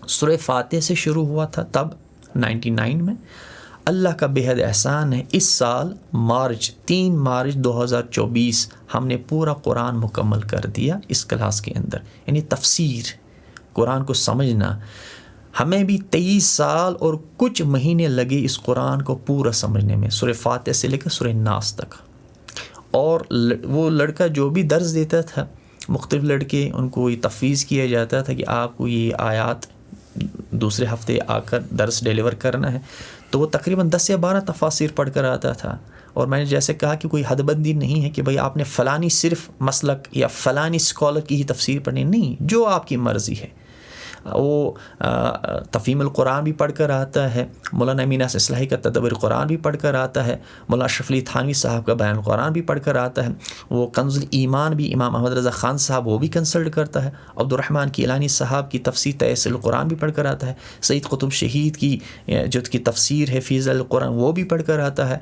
سورہ فاتحہ سے شروع ہوا تھا تب 99 میں. اللہ کا بے حد احسان ہے اس سال 3 مارچ 2024 ہم نے پورا قرآن مکمل کر دیا اس کلاس کے اندر. یعنی تفسیر قرآن کو سمجھنا, ہمیں بھی 23 سال اور کچھ مہینے لگے اس قرآن کو پورا سمجھنے میں, سورہ فاتحہ سے لے کر سورہ ناس تک. اور وہ لڑکا جو بھی درس دیتا تھا, مختلف لڑکے ان کو یہ تفویض کیا جاتا تھا کہ آپ کو یہ آیات دوسرے ہفتے آ کر درس ڈیلیور کرنا ہے, تو وہ تقریباً 10 یا 12 تفاسیر پڑھ کر آتا تھا. اور میں نے جیسے کہا کہ کوئی حد بندی نہیں ہے کہ بھئی آپ نے فلانی صرف مسلک یا فلانی اسکالر کی ہی تفسیر پڑھنی, نہیں, جو آپ کی مرضی ہے. وہ تفہیم القرآن بھی پڑھ کر آتا ہے, مولانا امین احسن اصلاحی کا تدبر قرآن بھی پڑھ کر آتا ہے, مولانا اشرف علی تھانوی صاحب کا بیان القرآن بھی پڑھ کر آتا ہے, وہ کنز الایمان بھی امام احمد رضا خان صاحب وہ بھی کنسلٹ کرتا ہے, عبدالرحمن کیلانی صاحب کی تفسیر تیسیر القرآن بھی پڑھ کر آتا ہے, سید قطب شہید کی جو کی تفسیر ہے فیض القرآن وہ بھی پڑھ کر آتا ہے,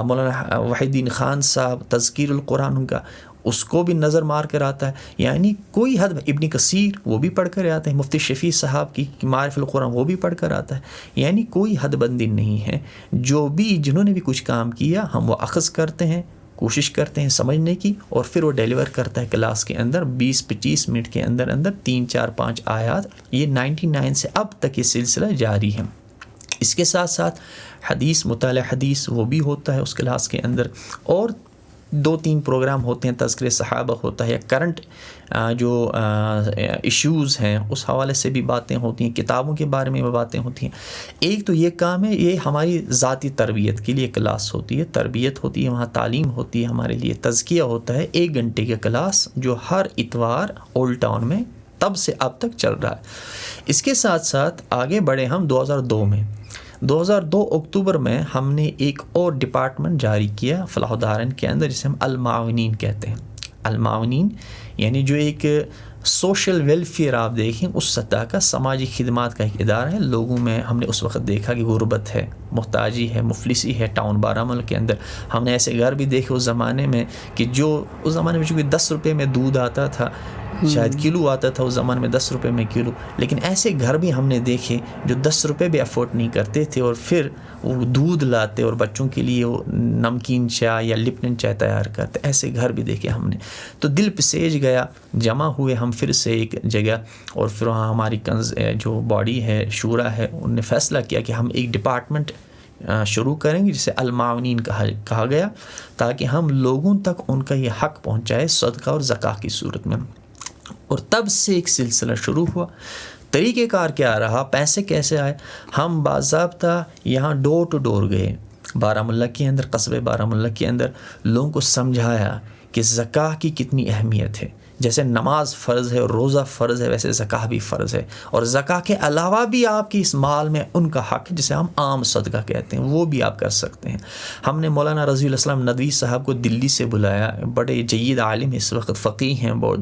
مولانا وحید الدین خان صاحب تذکیر القرآن ان کا اس کو بھی نظر مار کر آتا ہے. یعنی کوئی حد, ابن کثیر وہ بھی پڑھ کر آتے ہیں, مفتی شفیع صاحب کی معارف القرآن وہ بھی پڑھ کر آتا ہے. یعنی کوئی حد بندی نہیں ہے. جو بھی جنہوں نے بھی کچھ کام کیا ہم وہ اخذ کرتے ہیں, کوشش کرتے ہیں سمجھنے کی, اور پھر وہ ڈیلیور کرتا ہے کلاس کے اندر 20-25 منٹ کے اندر 3-4-5 آیات. یہ 99 سے اب تک یہ سلسلہ جاری ہے. اس کے ساتھ ساتھ حدیث, مطالعہ حدیث وہ بھی ہوتا ہے اس کلاس کے اندر, اور 2-3 پروگرام ہوتے ہیں, تذکرہ صحابہ ہوتا ہے, یا کرنٹ جو ایشوز ہیں اس حوالے سے بھی باتیں ہوتی ہیں, کتابوں کے بارے میں باتیں ہوتی ہیں. ایک تو یہ کام ہے, یہ ہماری ذاتی تربیت کے لیے کلاس ہوتی ہے, تربیت ہوتی ہے, وہاں تعلیم ہوتی ہے, ہمارے لیے تزکیہ ہوتا ہے. 1 گھنٹے کا کلاس جو ہر اتوار اولڈ ٹاؤن میں تب سے اب تک چل رہا ہے. اس کے ساتھ ساتھ آگے بڑھے ہم 2002 میں. 2002 اکتوبر میں ہم نے ایک اور ڈپارٹمنٹ جاری کیا فلاح الدارین کے اندر، جسے ہم المعاونین کہتے ہیں۔ المعاونین یعنی جو ایک سوشل ویلفیئر آپ دیکھیں اس سطح کا سماجی خدمات کا ایک ادارہ ہے۔ لوگوں میں ہم نے اس وقت دیکھا کہ غربت ہے، محتاجی ہے، مفلسی ہے ٹاؤن بارہمولہ کے اندر۔ ہم نے ایسے گھر بھی دیکھے اس زمانے میں کہ جو اس زمانے میں چونکہ 10 روپے میں دودھ آتا تھا، شاید کلو آتا تھا اس زمانے میں 10 روپے میں کلو، لیکن ایسے گھر بھی ہم نے دیکھے جو 10 روپے بھی افورڈ نہیں کرتے تھے اور پھر وہ دودھ لاتے اور بچوں کے لیے وہ نمکین چائے یا لپٹن چائے تیار کرتے۔ ایسے گھر بھی دیکھے ہم نے، تو دل پسیج گیا، جمع ہوئے ہم پھر سے ایک جگہ، اور پھر وہاں ہماری جو باڈی ہے شورا ہے، انہوں نے فیصلہ کیا کہ ہم ایک ڈپارٹمنٹ شروع کریں گے جسے المعاونین کہا گیا، تاکہ ہم لوگوں تک ان کا یہ حق پہنچائے صدقہ اور زکاة کی صورت میں۔ اور تب سے ایک سلسلہ شروع ہوا۔ طریقہ کار کیا رہا، پیسے کیسے آئے؟ ہم باضابطہ یہاں ڈور ٹو ڈور گئے بارہمولہ کے اندر، قصبے بارہمولہ کے اندر، لوگوں کو سمجھایا کہ زکاة کی کتنی اہمیت ہے۔ جیسے نماز فرض ہے اور روزہ فرض ہے، ویسے زکاة بھی فرض ہے، اور زکاة کے علاوہ بھی آپ کی اس مال میں ان کا حق ہے جسے ہم عام صدقہ کہتے ہیں، وہ بھی آپ کر سکتے ہیں۔ ہم نے مولانا رضی اللہ السلام ندوی صاحب کو دلی سے بلایا، بڑے جید عالم اس وقت فقیہ ہیں، بہت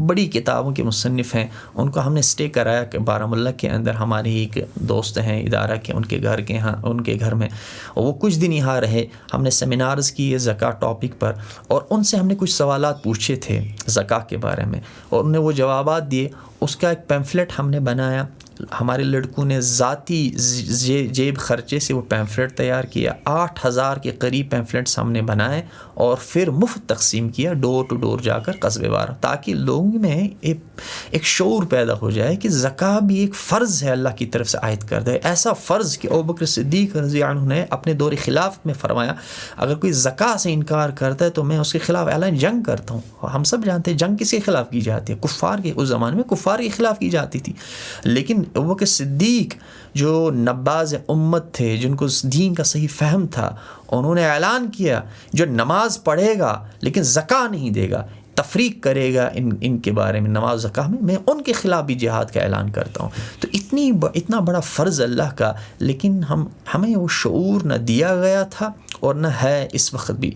بڑی کتابوں کے مصنف ہیں۔ ان کو ہم نے اسٹے کرایا کہ بارہمولہ کے اندر ہمارے ایک دوست ہیں ادارہ کے، ان کے گھر میں، اور وہ کچھ دن یہاں رہے۔ ہم نے سیمینارز کیے زکاة ٹاپک پر، اور ان سے ہم نے کچھ سوالات پوچھے تھے زکاة کے بارے میں، اور انہوں نے وہ جوابات دیے۔ اس کا ایک پیمفلیٹ ہم نے بنایا، ہمارے لڑکوں نے ذاتی جیب خرچے سے وہ پیمفلیٹ تیار کیا، 8000 کے قریب پیمفلیٹس ہم نے بنائے، اور پھر مفت تقسیم کیا ڈور ٹو ڈور جا کر قصبے بارہ، تاکہ لوگوں میں ایک شعور پیدا ہو جائے کہ زکاة بھی ایک فرض ہے اللہ کی طرف سے عائد کردہ ہے، ایسا فرض کہ ابوبکر صدیق رضی اللہ عنہ نے اپنے دور خلافت میں فرمایا اگر کوئی زکاة سے انکار کرتا ہے تو میں اس کے خلاف اعلان جنگ کرتا ہوں۔ ہم سب جانتے ہیں جنگ کس کے خلاف کی جاتی ہے، کفار کے، اس زمانے میں کفار کے خلاف کی جاتی تھی، لیکن ابوبکر صدیق جو نباز امت تھے، جن کو دین کا صحیح فہم تھا، انہوں نے اعلان کیا جو نماز پڑھے گا لیکن زکاة نہیں دے گا، تفریق کرے گا ان کے بارے میں نماز زکاة میں ان کے خلاف بھی جہاد کا اعلان کرتا ہوں۔ تو اتنا بڑا فرض اللہ کا، لیکن ہمیں وہ شعور نہ دیا گیا تھا اور نہ ہے اس وقت بھی۔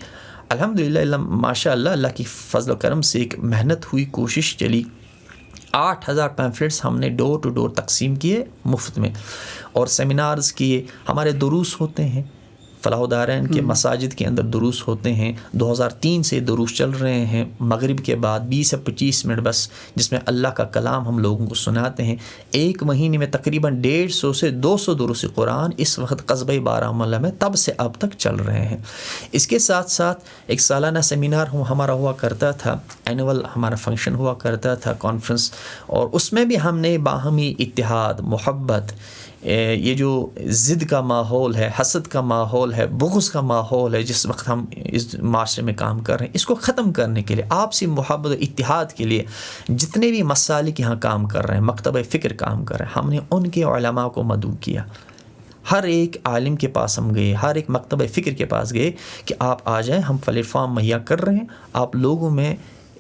الحمدللہ ماشاء اللہ، اللہ کی فضل و کرم سے ایک محنت ہوئی، کوشش چلی، 8000 پیمفلیٹس ہم نے ڈور ٹو ڈور تقسیم کیے مفت میں، اور سیمینارز کیے۔ ہمارے دروس ہوتے ہیں فلاح الدارین کے مساجد کے اندر، دروس ہوتے ہیں، 2003 سے دروس چل رہے ہیں، مغرب کے بعد 20 سے 25 منٹ بس، جس میں اللہ کا کلام ہم لوگوں کو سناتے ہیں۔ ایک مہینے میں تقریباً 150 سے 200 دروس قرآن اس وقت قصبہ بارہمولہ میں تب سے اب تک چل رہے ہیں۔ اس کے ساتھ ساتھ ایک سالانہ سیمینار ہمارا ہوا کرتا تھا، اینول ہمارا فنکشن ہوا کرتا تھا، کانفرنس، اور اس میں بھی ہم نے باہمی اتحاد، محبت، یہ جو ضد کا ماحول ہے، حسد کا ماحول ہے، بغض کا ماحول ہے، جس وقت ہم اس معاشرے میں کام کر رہے ہیں، اس کو ختم کرنے کے لیے، آپسی محبت و اتحاد کے لیے جتنے بھی مسالک یہاں کام کر رہے ہیں، مکتبہ فکر کام کر رہے ہیں، ہم نے ان کے علماء کو مدعو کیا۔ ہر ایک عالم کے پاس ہم گئے، ہر ایک مکتبہ فکر کے پاس گئے کہ آپ آ جائیں، ہم پلیٹ فارم مہیا کر رہے ہیں، آپ لوگوں میں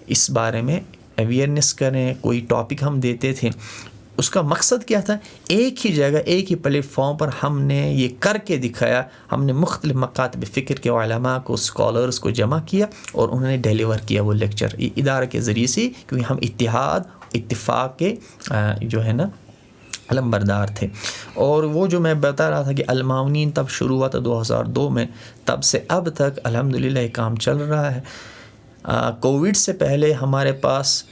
اس بارے میں اویئرنیس کریں۔ کوئی ٹاپک ہم دیتے تھے، اس کا مقصد کیا تھا؟ ایک ہی جگہ، ایک ہی پلیٹ فارم پر ہم نے یہ کر کے دکھایا۔ ہم نے مختلف مکاتب فکر کے علماء کو، اسکالرز کو جمع کیا، اور انہوں نے ڈیلیور کیا وہ لیکچر ادارے کے ذریعے سے، کیونکہ ہم اتحاد، اتفاق کے جو ہے نا علم بردار تھے۔ اور وہ جو میں بتا رہا تھا کہ المعاونین تب شروع ہوا تھا 2002 میں، تب سے اب تک الحمدللہ یہ کام چل رہا ہے۔ کووڈ سے پہلے ہمارے پاس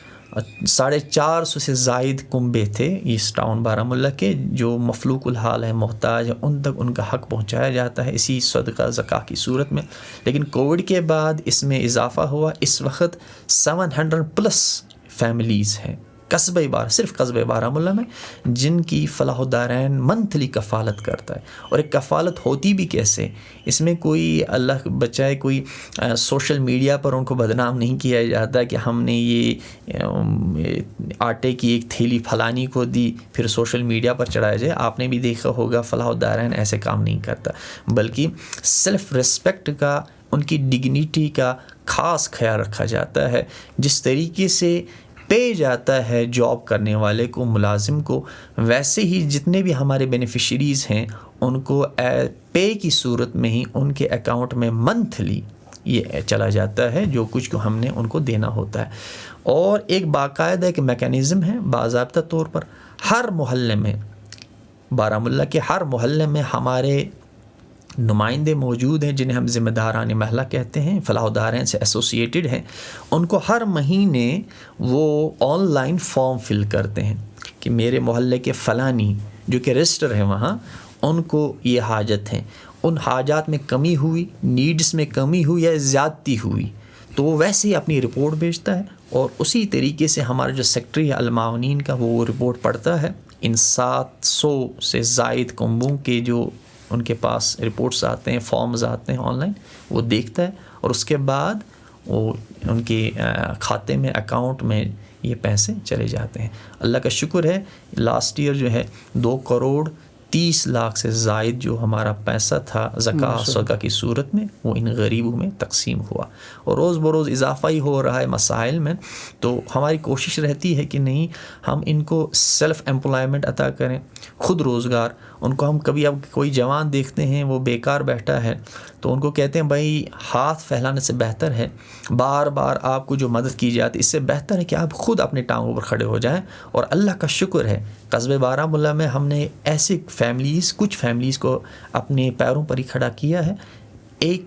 450 سے زائد کنبے تھے اس ٹاؤن بارہمولہ کے، جو مفلوق الحال ہیں، محتاج ہیں، ان تک ان کا حق پہنچایا جاتا ہے اسی صدقہ زکاة کی صورت میں۔ لیکن کووڈ کے بعد اس میں اضافہ ہوا، اس وقت 700+ فیملیز ہیں صرف قصبہ بارہمولہ میں، جن کی فلاح الدارین منتھلی کفالت کرتا ہے۔ اور ایک کفالت ہوتی بھی کیسے، اس میں کوئی اللہ بچائے کوئی سوشل میڈیا پر ان کو بدنام نہیں کیا جاتا کہ ہم نے یہ آٹے کی ایک تھیلی پھلانی کو دی پھر سوشل میڈیا پر چڑھایا جائے۔ آپ نے بھی دیکھا ہوگا فلاح الدارین ایسے کام نہیں کرتا، بلکہ سیلف ریسپیکٹ کا، ان کی ڈگنیٹی کا خاص خیال رکھا جاتا ہے۔ جس طریقے سے پے جاتا ہے جاب کرنے والے کو، ملازم کو، ویسے ہی جتنے بھی ہمارے بینیفیشریز ہیں ان کو پے کی صورت میں ہی ان کے اکاؤنٹ میں منتھلی یہ چلا جاتا ہے جو کچھ ہم نے ان کو دینا ہوتا ہے. اور ایک باقاعدہ ایک میکینزم ہے باضابطہ طور پر ہر محلے میں، بارہمولہ کے ہر محلے میں ہمارے نمائندے موجود ہیں جنہیں ہم ذمہ داران محلہ کہتے ہیں، فلاح الدارین سے ایسوسیٹڈ ہیں. ان کو ہر مہینے وہ آن لائن فارم فل کرتے ہیں کہ میرے محلے کے فلانی جو کہ رجسٹر ہیں وہاں، ان کو یہ حاجت ہیں، ان حاجات میں کمی ہوئی، نیڈس میں کمی ہوئی یا زیادتی ہوئی تو وہ ویسے ہی اپنی رپورٹ بھیجتا ہے اور اسی طریقے سے ہمارا جو سیکٹری ہے المعاونین کا وہ رپورٹ پڑھتا ہے. ان 700 سے زائد کنبوں کے جو ان کے پاس رپورٹس آتے ہیں، فارمز آتے ہیں آن لائن، وہ دیکھتا ہے اور اس کے بعد وہ ان کے کھاتے میں، اکاؤنٹ میں یہ پیسے چلے جاتے ہیں. اللہ کا شکر ہے لاسٹ ایئر جو ہے 2,30,00,000 سے زائد جو ہمارا پیسہ تھا زکوٰۃ صدقہ کی صورت میں وہ ان غریبوں میں تقسیم ہوا اور روز بروز اضافہ ہی ہو رہا ہے مسائل میں. تو ہماری کوشش رہتی ہے کہ نہیں ہم ان کو سیلف ایمپلائمنٹ عطا کریں، خود روزگار. ان کو ہم کبھی اب کوئی جوان دیکھتے ہیں وہ بیکار بیٹھا ہے تو ان کو کہتے ہیں بھائی ہاتھ پھیلانے سے بہتر ہے بار بار آپ کو جو مدد کی جاتی اس سے بہتر ہے کہ آپ خود اپنے ٹانگوں پر کھڑے ہو جائیں. اور اللہ کا شکر ہے قصبے بارہمولہ میں ہم نے ایسی کچھ فیملیز کو اپنے پیروں پر ہی کھڑا کیا ہے. ایک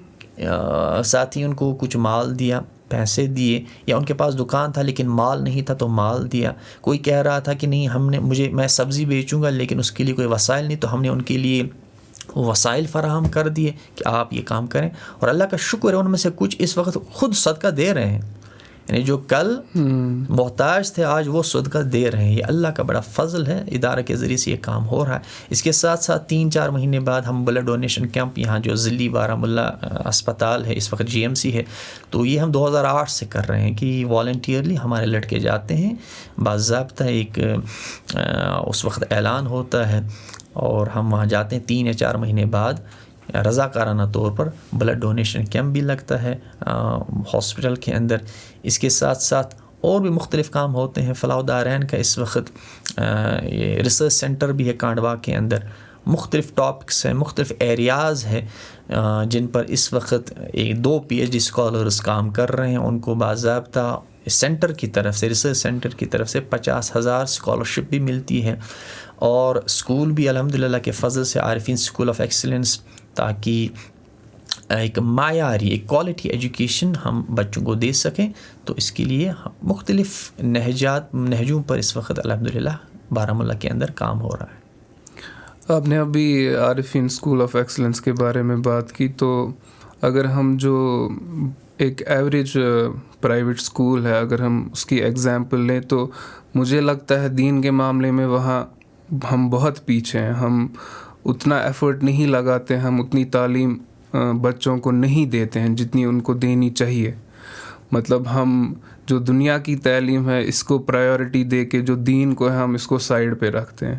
ساتھی ان کو کچھ مال دیا، پیسے دیے، یا ان کے پاس دکان تھا لیکن مال نہیں تھا تو مال دیا. کوئی کہہ رہا تھا کہ نہیں میں سبزی بیچوں گا لیکن اس کے لیے کوئی وسائل نہیں، تو ہم نے ان کے لیے وسائل فراہم کر دیے کہ آپ یہ کام کریں. اور اللہ کا شکر ہے ان میں سے کچھ اس وقت خود صدقہ دے رہے ہیں، یعنی جو کل محتاج تھے آج وہ صدقہ دے رہے ہیں. یہ اللہ کا بڑا فضل ہے، ادارے کے ذریعے سے یہ کام ہو رہا ہے. اس کے ساتھ ساتھ 3-4 مہینے بعد ہم بلڈ ڈونیشن کیمپ یہاں جو ضلعی بارہمولہ اسپتال ہے اس وقت GMC ہے، تو یہ ہم 2008 سے کر رہے ہیں کہ والنٹیئرلی ہمارے لڑکے جاتے ہیں، باضابطہ ایک اس وقت اعلان ہوتا ہے اور ہم وہاں جاتے ہیں. 3 یا 4 مہینے بعد رضاکارانہ طور پر بلڈ ڈونیشن کیمپ بھی لگتا ہے ہاسپٹل کے اندر. اس کے ساتھ ساتھ اور بھی مختلف کام ہوتے ہیں. فلاح الدارین کا اس وقت یہ ریسرچ سینٹر بھی ہے کانڈوا کے اندر. مختلف ٹاپکس ہیں، مختلف ایریاز ہیں جن پر اس وقت 2 PhD اسکالرز کام کر رہے ہیں. ان کو باضابطہ سینٹر کی طرف سے، ریسرچ سینٹر کی طرف سے 50,000 اسکالرشپ بھی ملتی ہے. اور اسکول بھی الحمدللہ کے فضل سے عارفین اسکول آف ایکسلنس، تاکہ ایک معیاری ایک کوالٹی ایجوکیشن ہم بچوں کو دے سکیں. تو اس کے لیے مختلف نہجوں پر اس وقت الحمدللہ بارہمولہ کے اندر کام ہو رہا ہے. آپ نے ابھی عارفین اسکول آف ایکسلنس کے بارے میں بات کی، تو اگر ہم جو ایک ایوریج پرائیویٹ اسکول ہے اگر ہم اس کی ایگزامپل لیں تو مجھے لگتا ہے دین کے معاملے میں وہاں ہم بہت پیچھے ہیں. ہم اتنا ایفرٹ نہیں لگاتے، ہم اتنی تعلیم بچوں کو نہیں دیتے ہیں جتنی ان کو دینی چاہیے. مطلب ہم جو دنیا کی تعلیم ہے اس کو پرائیورٹی دے کے جو دین کو ہے ہم اس کو سائڈ پہ رکھتے ہیں.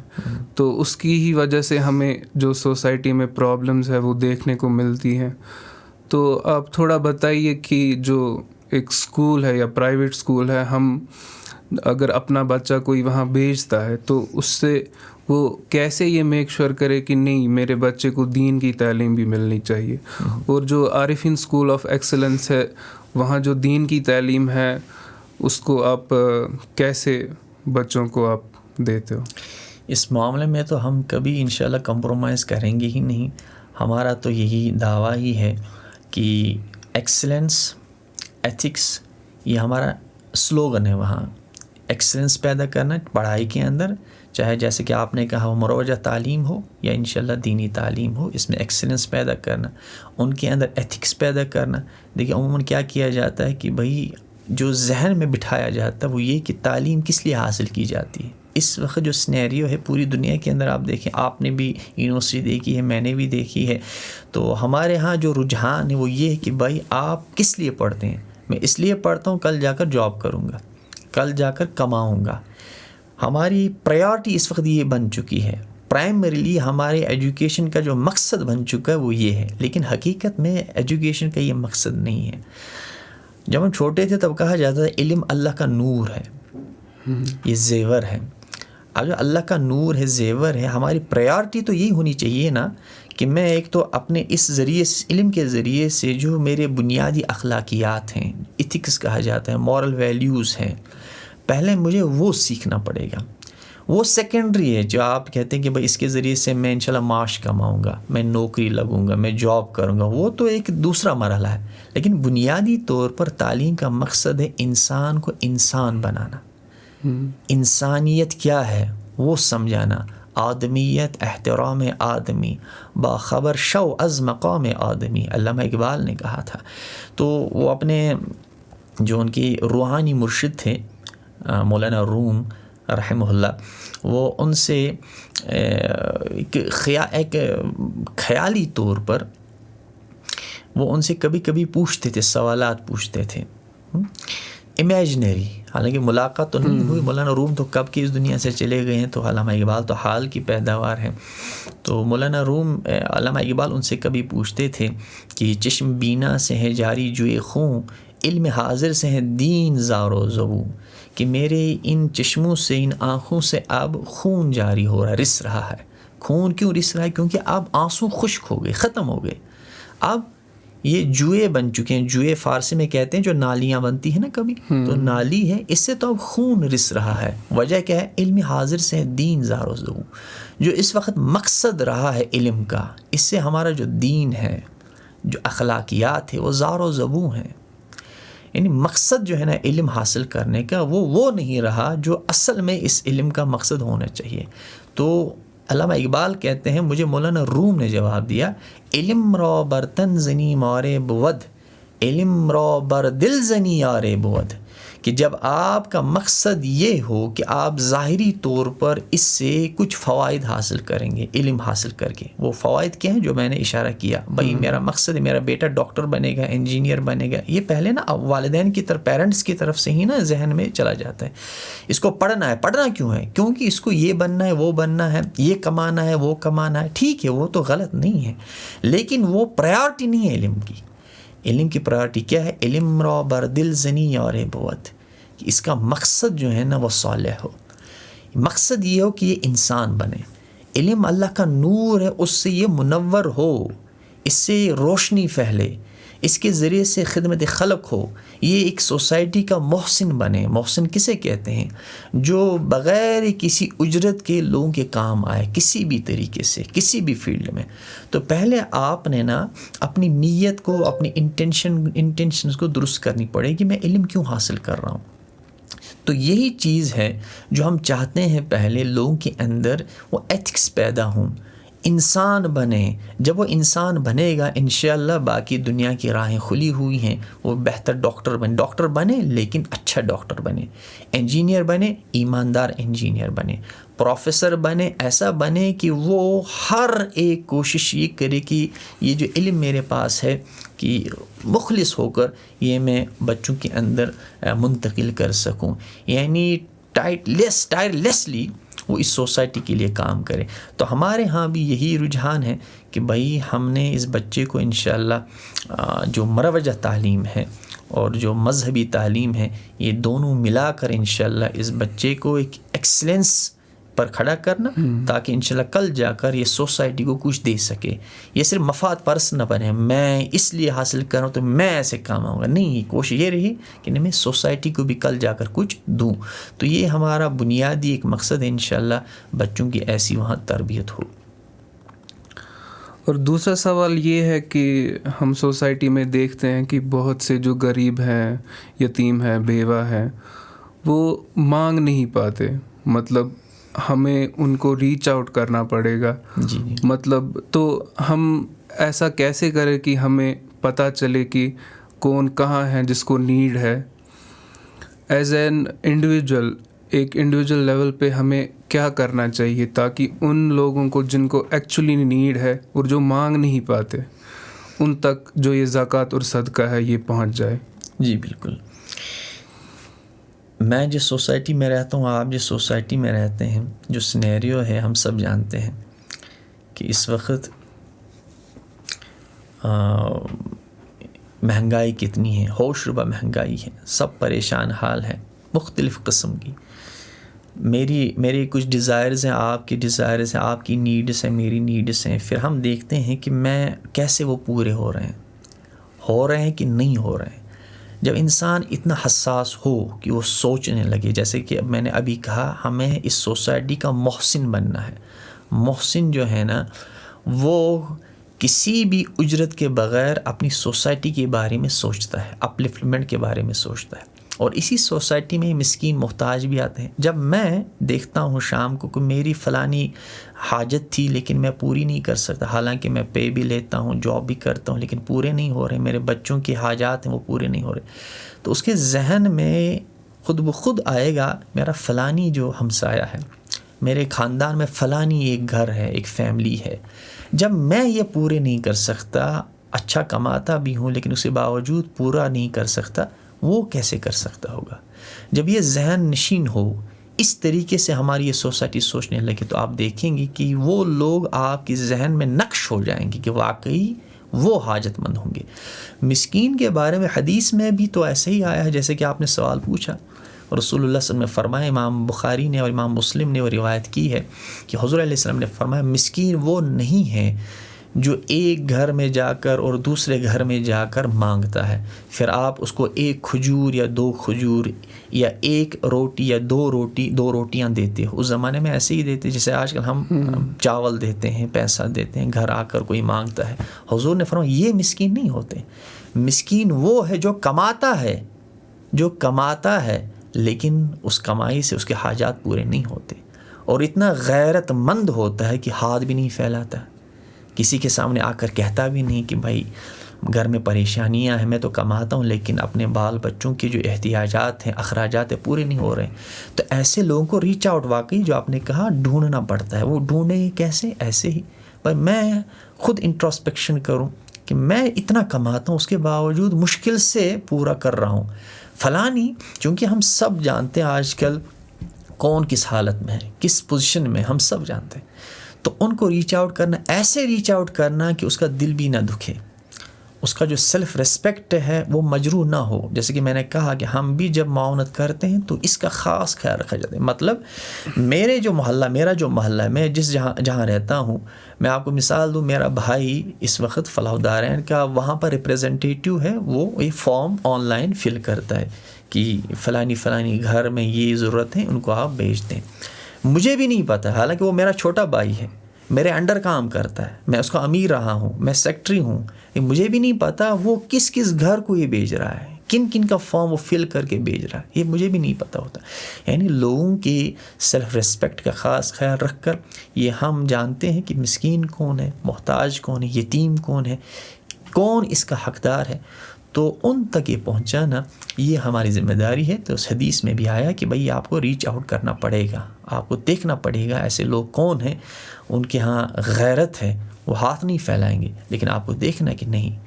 تو اس کی ہی وجہ سے ہمیں جو سوسائٹی میں پرابلمز ہے وہ دیکھنے کو ملتی ہیں. تو آپ تھوڑا بتائیے کہ جو ایک اسکول ہے یا پرائیویٹ اسکول ہے، ہم اگر اپنا بچہ کوئی وہاں بھیجتا ہے تو اس سے وہ کیسے یہ میک شور کرے کہ نہیں میرے بچے کو دین کی تعلیم بھی ملنی چاہیے. اور جو عارفین اسکول آف ایکسلنس ہے وہاں جو دین کی تعلیم ہے اس کو آپ کیسے بچوں کو آپ دیتے ہو؟ اس معاملے میں تو ہم کبھی انشاءاللہ کمپرومائز کریں گے ہی نہیں. ہمارا تو یہی دعویٰ ہی ہے کہ ایکسلنس، ایتھکس یہ ہمارا سلوگن ہے. وہاں ایکسلنس پیدا کرنا پڑھائی کے اندر، چاہے جیسے کہ آپ نے کہا وہ مروجہ تعلیم ہو یا انشاءاللہ دینی تعلیم ہو، اس میں ایکسلنس پیدا کرنا، ان کے اندر ایتھکس پیدا کرنا. دیکھیں عموماً کیا کیا جاتا ہے کہ بھائی جو ذہن میں بٹھایا جاتا ہے وہ یہ کہ تعلیم کس لیے حاصل کی جاتی ہے. اس وقت جو سنیریو ہے پوری دنیا کے اندر آپ دیکھیں، آپ نے بھی یونیورسٹی دیکھی ہے، میں نے بھی دیکھی ہے، تو ہمارے ہاں جو رجحان ہے وہ یہ ہے کہ بھائی آپ کس لیے پڑھتے ہیں. میں اس لیے پڑھتا ہوں کل جا کر جاب کروں گا، کل جا کر کماؤں گا. ہماری پریارٹی اس وقت یہ بن چکی ہے. پرائمریلی ہمارے ایجوکیشن کا جو مقصد بن چکا ہے وہ یہ ہے، لیکن حقیقت میں ایجوکیشن کا یہ مقصد نہیں ہے. جب ہم چھوٹے تھے تب کہا جاتا تھا علم اللہ کا نور ہے، یہ زیور ہے. اب جو اللہ کا نور ہے، زیور ہے، ہماری پریارٹی تو یہی ہونی چاہیے نا کہ میں ایک تو اپنے اس ذریعے علم کے ذریعے سے جو میرے بنیادی اخلاقیات ہیں، ایتھکس کہا جاتا ہے، مورل ویلیوز ہیں، پہلے مجھے وہ سیکھنا پڑے گا. وہ سیکنڈری ہے. جو آپ کہتے ہیں کہ بھائی اس کے ذریعے سے میں انشاءاللہ معاش کماؤں گا، میں نوکری لگوں گا، میں جاب کروں گا، وہ تو ایک دوسرا مرحلہ ہے. لیکن بنیادی طور پر تعلیم کا مقصد ہے انسان کو انسان بنانا. انسانیت کیا ہے وہ سمجھانا. آدمیت احترام آدمی، باخبر شو از مقام آدمی، علامہ اقبال نے کہا تھا. تو وہ اپنے جو ان کی روحانی مرشد تھے مولانا روم رحمہ اللہ، وہ ان سے ایک خیالی طور پر وہ ان سے کبھی کبھی پوچھتے تھے، سوالات پوچھتے تھے امیجنری، حالانکہ ملاقات تو نہیں ہوئی. مولانا روم تو کب کی اس دنیا سے چلے گئے ہیں، تو علامہ اقبال تو حال کی پیداوار ہے. تو مولانا روم، علامہ اقبال ان سے کبھی پوچھتے تھے کہ چشم بینا سے ہے جاری جوئے خون، علم حاضر سے ہے دین زار و زبو، کہ میرے ان چشموں سے، ان آنکھوں سے اب خون جاری ہو رہا ہے، رس رہا ہے. خون کیوں رس رہا ہے؟ کیونکہ اب آنسو خشک ہو گئے، ختم ہو گئے. اب یہ جوئے بن چکے ہیں. جوئے فارسی میں کہتے ہیں جو نالیاں بنتی ہیں نا کبھی، تو نالی ہے، اس سے تو اب خون رس رہا ہے. وجہ کیا ہے؟ علم حاضر سے دین زار و زبو. جو اس وقت مقصد رہا ہے علم کا، اس سے ہمارا جو دین ہے، جو اخلاقیات ہے، وہ زار و زبو ہیں. یعنی مقصد جو ہے نا علم حاصل کرنے کا، وہ نہیں رہا جو اصل میں اس علم کا مقصد ہونا چاہیے. تو علامہ اقبال کہتے ہیں، مجھے مولانا روم نے جواب دیا، علم را بر تن زنی مارے بود، علم را بر دل زنی یارے بود. کہ جب آپ کا مقصد یہ ہو کہ آپ ظاہری طور پر اس سے کچھ فوائد حاصل کریں گے علم حاصل کر کے، وہ فوائد کیا ہیں جو میں نے اشارہ کیا، بھائی میرا مقصد ہے میرا بیٹا ڈاکٹر بنے گا، انجینئر بنے گا، یہ پہلے نا والدین کی طرف، پیرنٹس کی طرف سے ہی نا ذہن میں چلا جاتا ہے. اس کو پڑھنا ہے. پڑھنا کیوں ہے؟ کیونکہ اس کو یہ بننا ہے، وہ بننا ہے، یہ کمانا ہے، وہ کمانا ہے. ٹھیک ہے، وہ تو غلط نہیں ہے، لیکن وہ پرائیورٹی نہیں ہے علم کی. علم کی پرائیورٹی کیا ہے؟ علم را بر دل زنی یار بود، کہ اس کا مقصد جو ہے نا وہ صالح ہو. مقصد یہ ہو کہ یہ انسان بنے. علم اللہ کا نور ہے، اس سے یہ منور ہو، اس سے روشنی پھیلے، اس کے ذریعے سے خدمت خلق ہو، یہ ایک سوسائٹی کا محسن بنے. محسن کسے کہتے ہیں؟ جو بغیر کسی اجرت کے لوگوں کے کام آئے، کسی بھی طریقے سے، کسی بھی فیلڈ میں. تو پہلے آپ نے نا اپنی نیت کو، اپنی انٹینشنز کو درست کرنی پڑے گی. میں علم کیوں حاصل کر رہا ہوں؟ تو یہی چیز ہے جو ہم چاہتے ہیں پہلے لوگوں کے اندر وہ ایتھکس پیدا ہوں، انسان بنے. جب وہ انسان بنے گا انشاءاللہ باقی دنیا کی راہیں کھلی ہوئی ہیں. وہ بہتر ڈاکٹر بنے لیکن اچھا ڈاکٹر بنے، انجینئر بنے ایماندار انجینئر بنے، پروفیسر بنے ایسا بنے کہ وہ ہر ایک کوشش یہ کرے کہ یہ جو علم میرے پاس ہے کہ مخلص ہو کر یہ میں بچوں کے اندر منتقل کر سکوں. یعنی ٹائرلیسلی وہ اس سوسائٹی کے لیے کام کرے. تو ہمارے ہاں بھی یہی رجحان ہے کہ بھائی ہم نے اس بچے کو انشاءاللہ جو مروجہ تعلیم ہے اور جو مذہبی تعلیم ہے، یہ دونوں ملا کر انشاءاللہ اس بچے کو ایک ایکسلنس پر کھڑا کرنا، تاکہ انشاءاللہ کل جا کر یہ سوسائٹی کو کچھ دے سکے. یہ صرف مفاد پرست نہ بنے، میں اس لیے حاصل کر رہا ہوں تو میں ایسے کام آؤں گا. نہیں، کوشش یہ رہی کہ میں سوسائٹی کو بھی کل جا کر کچھ دوں. تو یہ ہمارا بنیادی ایک مقصد ہے انشاءاللہ، بچوں کی ایسی وہاں تربیت ہو. اور دوسرا سوال یہ ہے کہ ہم سوسائٹی میں دیکھتے ہیں کہ بہت سے جو غریب ہیں، یتیم ہیں، بیوہ ہیں، وہ مانگ نہیں پاتے. مطلب ہمیں ان کو ریچ آؤٹ کرنا پڑے گا. جی. مطلب تو ہم ایسا کیسے کریں کہ ہمیں پتہ چلے کہ کون کہاں ہے جس کو نیڈ ہے. ایز این انڈیویجول، ایک انڈیویجول لیول پہ ہمیں کیا کرنا چاہیے تاکہ ان لوگوں کو جن کو ایکچولی نیڈ ہے اور جو مانگ نہیں پاتے، ان تک جو یہ زکوٰۃ اور صدقہ ہے یہ پہنچ جائے. جی بالکل. میں جس سوسائٹی میں رہتا ہوں، آپ جس سوسائٹی میں رہتے ہیں، جو سینیریو ہے ہم سب جانتے ہیں کہ اس وقت مہنگائی کتنی ہے، ہوش ربا مہنگائی ہے، سب پریشان حال ہے، مختلف قسم کی. میری کچھ ڈیزائرز ہیں، آپ کی ڈیزائرز ہیں، آپ کی نیڈس ہیں، میری نیڈس ہیں، پھر ہم دیکھتے ہیں کہ میں کیسے وہ پورے ہو رہے ہیں کہ نہیں ہو رہے ہیں۔ جب انسان اتنا حساس ہو کہ وہ سوچنے لگے، جیسے کہ میں نے ابھی کہا، ہمیں اس سوسائٹی کا محسن بننا ہے۔ محسن جو ہے نا، وہ کسی بھی اجرت کے بغیر اپنی سوسائٹی کے بارے میں سوچتا ہے، اپلفٹمنٹ کے بارے میں سوچتا ہے، اور اسی سوسائٹی میں مسکین محتاج بھی آتے ہیں۔ جب میں دیکھتا ہوں شام کو کہ میری فلانی حاجت تھی لیکن میں پوری نہیں کر سکتا، حالانکہ میں پے بھی لیتا ہوں، جاب بھی کرتا ہوں، لیکن پورے نہیں ہو رہے، میرے بچوں کی حاجات ہیں وہ پورے نہیں ہو رہے، تو اس کے ذہن میں خود بخود آئے گا میرا فلانی جو ہمسایہ ہے، میرے خاندان میں فلانی ایک گھر ہے، ایک فیملی ہے، جب میں یہ پورے نہیں کر سکتا، اچھا کماتا بھی ہوں لیکن اس کے باوجود پورا نہیں کر سکتا، وہ کیسے کر سکتا ہوگا؟ جب یہ ذہن نشین ہو، اس طریقے سے ہماری یہ سوسائٹی سوچنے لگے، تو آپ دیکھیں گے کہ وہ لوگ آپ کے ذہن میں نقش ہو جائیں گے کہ واقعی وہ حاجت مند ہوں گے۔ مسکین کے بارے میں حدیث میں بھی تو ایسے ہی آیا ہے جیسے کہ آپ نے سوال پوچھا، اور رسول اللہ صلی اللہ علیہ وسلم نے فرمایا، امام بخاری نے اور امام مسلم نے وہ روایت کی ہے کہ حضور علیہ السلام نے فرمایا، مسکین وہ نہیں ہے جو ایک گھر میں جا کر اور دوسرے گھر میں جا کر مانگتا ہے، پھر آپ اس کو ایک کھجور یا دو کھجور یا ایک روٹی یا دو روٹیاں دیتے ہو۔ اس زمانے میں ایسے ہی دیتے جیسے آج کل ہم چاول دیتے ہیں، پیسہ دیتے ہیں، گھر آ کر کوئی مانگتا ہے۔ حضور نے فرمایا یہ مسکین نہیں ہوتے، مسکین وہ ہے جو کماتا ہے لیکن اس کمائی سے اس کے حاجات پورے نہیں ہوتے، اور اتنا غیرت مند ہوتا ہے کہ ہاتھ بھی نہیں پھیلاتا، کسی کے سامنے آ کر کہتا بھی نہیں کہ بھائی گھر میں پریشانیاں ہیں، میں تو کماتا ہوں لیکن اپنے بال بچوں کے جو احتیاجات ہیں، اخراجات ہیں، پورے نہیں ہو رہے ہیں۔ تو ایسے لوگوں کو ریچ آؤٹ، واقعی جو آپ نے کہا، ڈھونڈنا پڑتا ہے۔ وہ ڈھونڈیں کیسے؟ ایسے ہی بھائی میں خود انٹروسپیکشن کروں کہ میں اتنا کماتا ہوں، اس کے باوجود مشکل سے پورا کر رہا ہوں۔ فلانی، چونکہ ہم سب جانتے ہیں آج کل کون کس حالت میں ہے، کس پوزیشن میں، ہم سب جانتے ہیں، تو ان کو ریچ آؤٹ کرنا، ایسے ریچ آؤٹ کرنا کہ اس کا دل بھی نہ دکھے، اس کا جو سیلف ریسپیکٹ ہے وہ مجروح نہ ہو۔ جیسے کہ میں نے کہا کہ ہم بھی جب معاونت کرتے ہیں تو اس کا خاص خیال رکھا جاتا ہے۔ مطلب میرا جو محلہ ہے، میں جہاں رہتا ہوں، میں آپ کو مثال دوں، میرا بھائی اس وقت فلاح الدارین کا وہاں پر ریپریزنٹیٹیو ہے، وہ یہ فارم آن لائن فل کرتا ہے کہ فلانی گھر میں یہ ضرورت ہے، ان کو آپ بھیج دیں۔ مجھے بھی نہیں پتہ، حالانکہ وہ میرا چھوٹا بھائی ہے، میرے انڈر کام کرتا ہے، میں اس کا امیر رہا ہوں، میں سیکٹری ہوں، مجھے بھی نہیں پتہ وہ کس گھر کو یہ بھیج رہا ہے، کن کا فارم وہ فل کر کے بھیج رہا ہے، یہ مجھے بھی نہیں پتہ ہوتا۔ یعنی لوگوں کی سیلف ریسپیکٹ کا خاص خیال رکھ کر یہ ہم جانتے ہیں کہ مسکین کون ہے، محتاج کون ہے، یتیم کون ہے، کون اس کا حقدار ہے، تو ان تک یہ پہنچانا یہ ہماری ذمہ داری ہے۔ تو اس حدیث میں بھی آیا کہ بھئی آپ کو ریچ آؤٹ کرنا پڑے گا، آپ کو دیکھنا پڑے گا ایسے لوگ کون ہیں، ان کے ہاں غیرت ہے، وہ ہاتھ نہیں پھیلائیں گے، لیکن آپ کو دیکھنا کہ نہیں،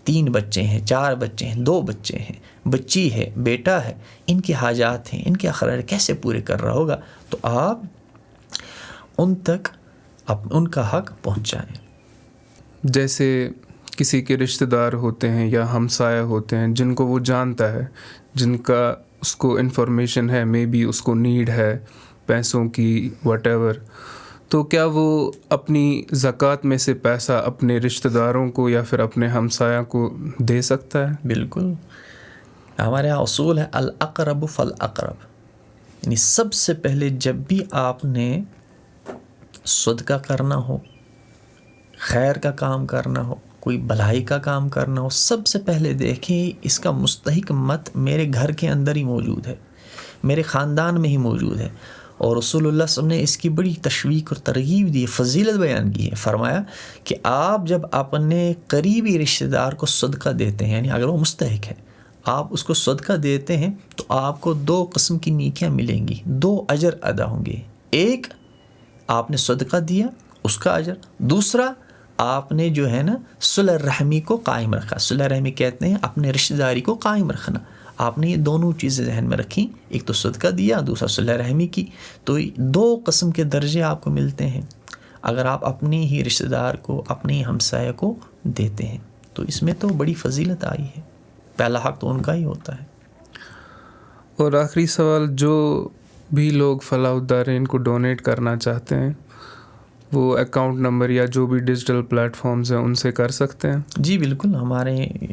3 بچے ہیں، 4 بچے ہیں، 2 بچے ہیں، بچی ہے، بیٹا ہے، ان کے حاجات ہیں، ان کے اخراجات کیسے پورے کر رہا ہوگا، تو آپ ان تک ان کا حق پہنچائیں۔ جیسے کسی کے رشتہ دار ہوتے ہیں یا ہمسایہ ہوتے ہیں جن کو وہ جانتا ہے، جن کا اس کو انفارمیشن ہے، مے بی اس کو نیڈ ہے پیسوں کی، واٹ ایور، تو کیا وہ اپنی زکوٰۃ میں سے پیسہ اپنے رشتہ داروں کو یا پھر اپنے ہمسایہ کو دے سکتا ہے؟ بالکل، ہمارے یہاں اصول ہے الاقرب فالاقرب، یعنی سب سے پہلے جب بھی آپ نے صدقہ کرنا ہو، خیر کا کام کرنا ہو، کوئی بھلائی کا کام کرنا ہو، سب سے پہلے دیکھیں اس کا مستحق مت میرے گھر کے اندر ہی موجود ہے، میرے خاندان میں ہی موجود ہے۔ اور رسول اللہ صلی اللہ علیہ وسلم نے اس کی بڑی تشویق اور ترغیب دی، فضیلت بیان کی ہے، فرمایا کہ آپ جب اپنے قریبی رشتہ دار کو صدقہ دیتے ہیں، یعنی اگر وہ مستحق ہے، آپ اس کو صدقہ دیتے ہیں تو آپ کو 2 قسم کی نیکیاں ملیں گی، 2 اجر ادا ہوں گے۔ ایک، آپ نے صدقہ دیا اس کا اجر، دوسرا آپ نے جو ہے نا صلہ رحمی کو قائم رکھا۔ صلہ رحمی کہتے ہیں اپنے رشتہ داری کو قائم رکھنا۔ آپ نے یہ دونوں چیزیں ذہن میں رکھیں، ایک تو صدقہ دیا، دوسرا صلہ رحمی کی، تو 2 قسم کے درجے آپ کو ملتے ہیں اگر آپ اپنے ہی رشتہ دار کو، اپنے ہی ہمسایہ کو دیتے ہیں، تو اس میں تو بڑی فضیلت آئی ہے، پہلا حق تو ان کا ہی ہوتا ہے۔ اور آخری سوال، جو بھی لوگ فلاح الدارین کو ڈونیٹ کرنا چاہتے ہیں وہ اکاؤنٹ نمبر یا جو بھی ڈیجیٹل پلیٹ فارمز ہیں ان سے کر سکتے ہیں؟ جی بالکل،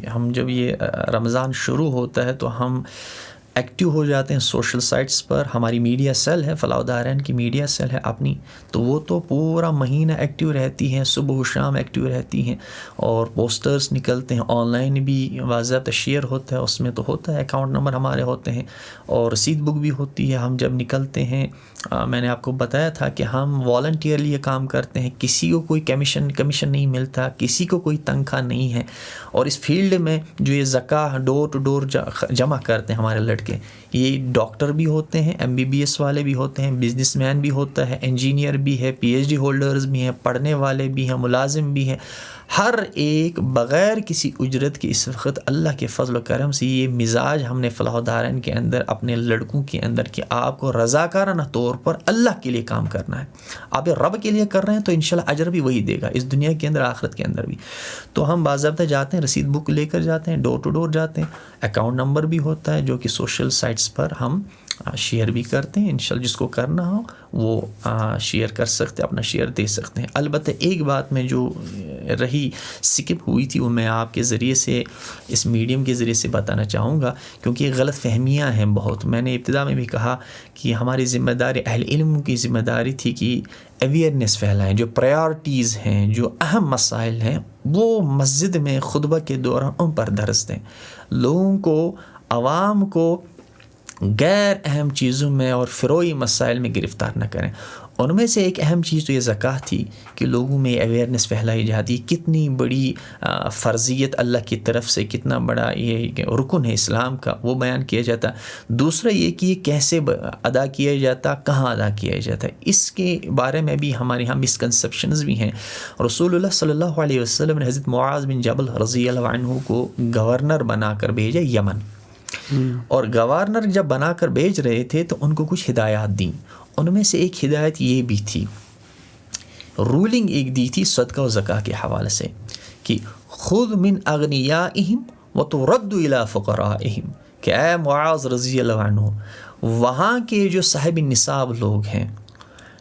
ہم جب یہ رمضان شروع ہوتا ہے تو ہم ایکٹیو ہو جاتے ہیں سوشل سائٹس پر. ہماری میڈیا سیل ہے، فلاح الدارین کی میڈیا سیل ہے اپنی، تو وہ تو پورا مہینہ ایکٹیو رہتی ہیں، صبح و شام ایکٹیو رہتی ہیں، اور پوسٹرز نکلتے ہیں، آن لائن بھی باضابطہ شیئر ہوتا ہے، اس میں تو ہوتا ہے، اکاؤنٹ نمبر ہمارے ہوتے ہیں، اور رسید بک بھی ہوتی ہے. ہم جب نکلتے ہیں، میں نے آپ کو بتایا تھا کہ ہم والنٹیئرلی یہ کام کرتے ہیں، کسی کو کوئی کمیشن نہیں ملتا، کسی کو کوئی تنخواہ نہیں ہے. اور اس فیلڈ میں جو یہ زکوٰۃ ڈور ٹو ڈور جمع کرتے ہیں ہمارے لڑکے، یہ ڈاکٹر بھی ہوتے ہیں، MBBS والے بھی ہوتے ہیں، بزنس مین بھی ہوتا ہے، انجینئر بھی ہے، PhD ہولڈرز بھی ہیں، پڑھنے والے بھی ہیں، ملازم بھی ہیں. ہر ایک بغیر کسی اجرت کے اس وقت اللہ کے فضل و کرم سے یہ مزاج ہم نے فلاح الدارین کے اندر اپنے لڑکوں کے اندر کہ آپ کو رضاکارانہ طور پر اللہ کے لیے کام کرنا ہے. آپ رب کے لیے کر رہے ہیں تو انشاءاللہ اجر بھی وہی دے گا، اس دنیا کے اندر آخرت کے اندر بھی. تو ہم باضابطہ جاتے ہیں، رسید بک لے کر جاتے ہیں، ڈور ٹو ڈور جاتے ہیں، اکاؤنٹ نمبر بھی ہوتا ہے جو کہ سوشل سائٹس پر ہم شیئر بھی کرتے ہیں. انشاءاللہ جس کو کرنا ہو وہ شیئر کر سکتے ہیں، اپنا شیئر دے سکتے ہیں. البتہ ایک بات میں جو رہی سکپ ہوئی تھی وہ میں آپ کے ذریعے سے، اس میڈیم کے ذریعے سے بتانا چاہوں گا، کیونکہ یہ غلط فہمیاں ہیں بہت. میں نے ابتدا میں بھی کہا کہ ہماری ذمہ داری، اہل علم کی ذمہ داری تھی کہ اویئرنیس پھیلائیں، جو پرائیورٹیز ہیں، جو اہم مسائل ہیں وہ مسجد میں خطبہ کے دوران ان پر درس دیں. لوگوں کو، عوام کو غیر اہم چیزوں میں اور فروئی مسائل میں گرفتار نہ کریں. ان میں سے ایک اہم چیز تو یہ زکوٰۃ تھی کہ لوگوں میں اویئرنیس پھیلائی جاتی، کتنی بڑی فرضیت اللہ کی طرف سے، کتنا بڑا یہ رکن ہے اسلام کا، وہ بیان کیا جاتا. دوسرا یہ کہ یہ کیسے ادا کیا جاتا، کہاں ادا کیا جاتا ہے، اس کے بارے میں بھی ہمارے یہاں مسکنسیپشنز بھی ہیں. رسول اللہ صلی اللہ علیہ وسلم نے حضرت معاذ بن جبل رضی اللہ عنہ کو گورنر بنا کر بھیجا یمن، اور گورنر جب بنا کر بھیج رہے تھے تو ان کو کچھ ہدایات دیں. ان میں سے ایک ہدایت یہ بھی تھی، رولنگ ایک دی تھی صدقہ و زکاة کے حوالے سے، کہ خذ من اغنیائہم وترد الی فقرائہم، کہ اے معاذ رضی اللہ عنہ، وہاں کے جو صاحب نصاب لوگ ہیں،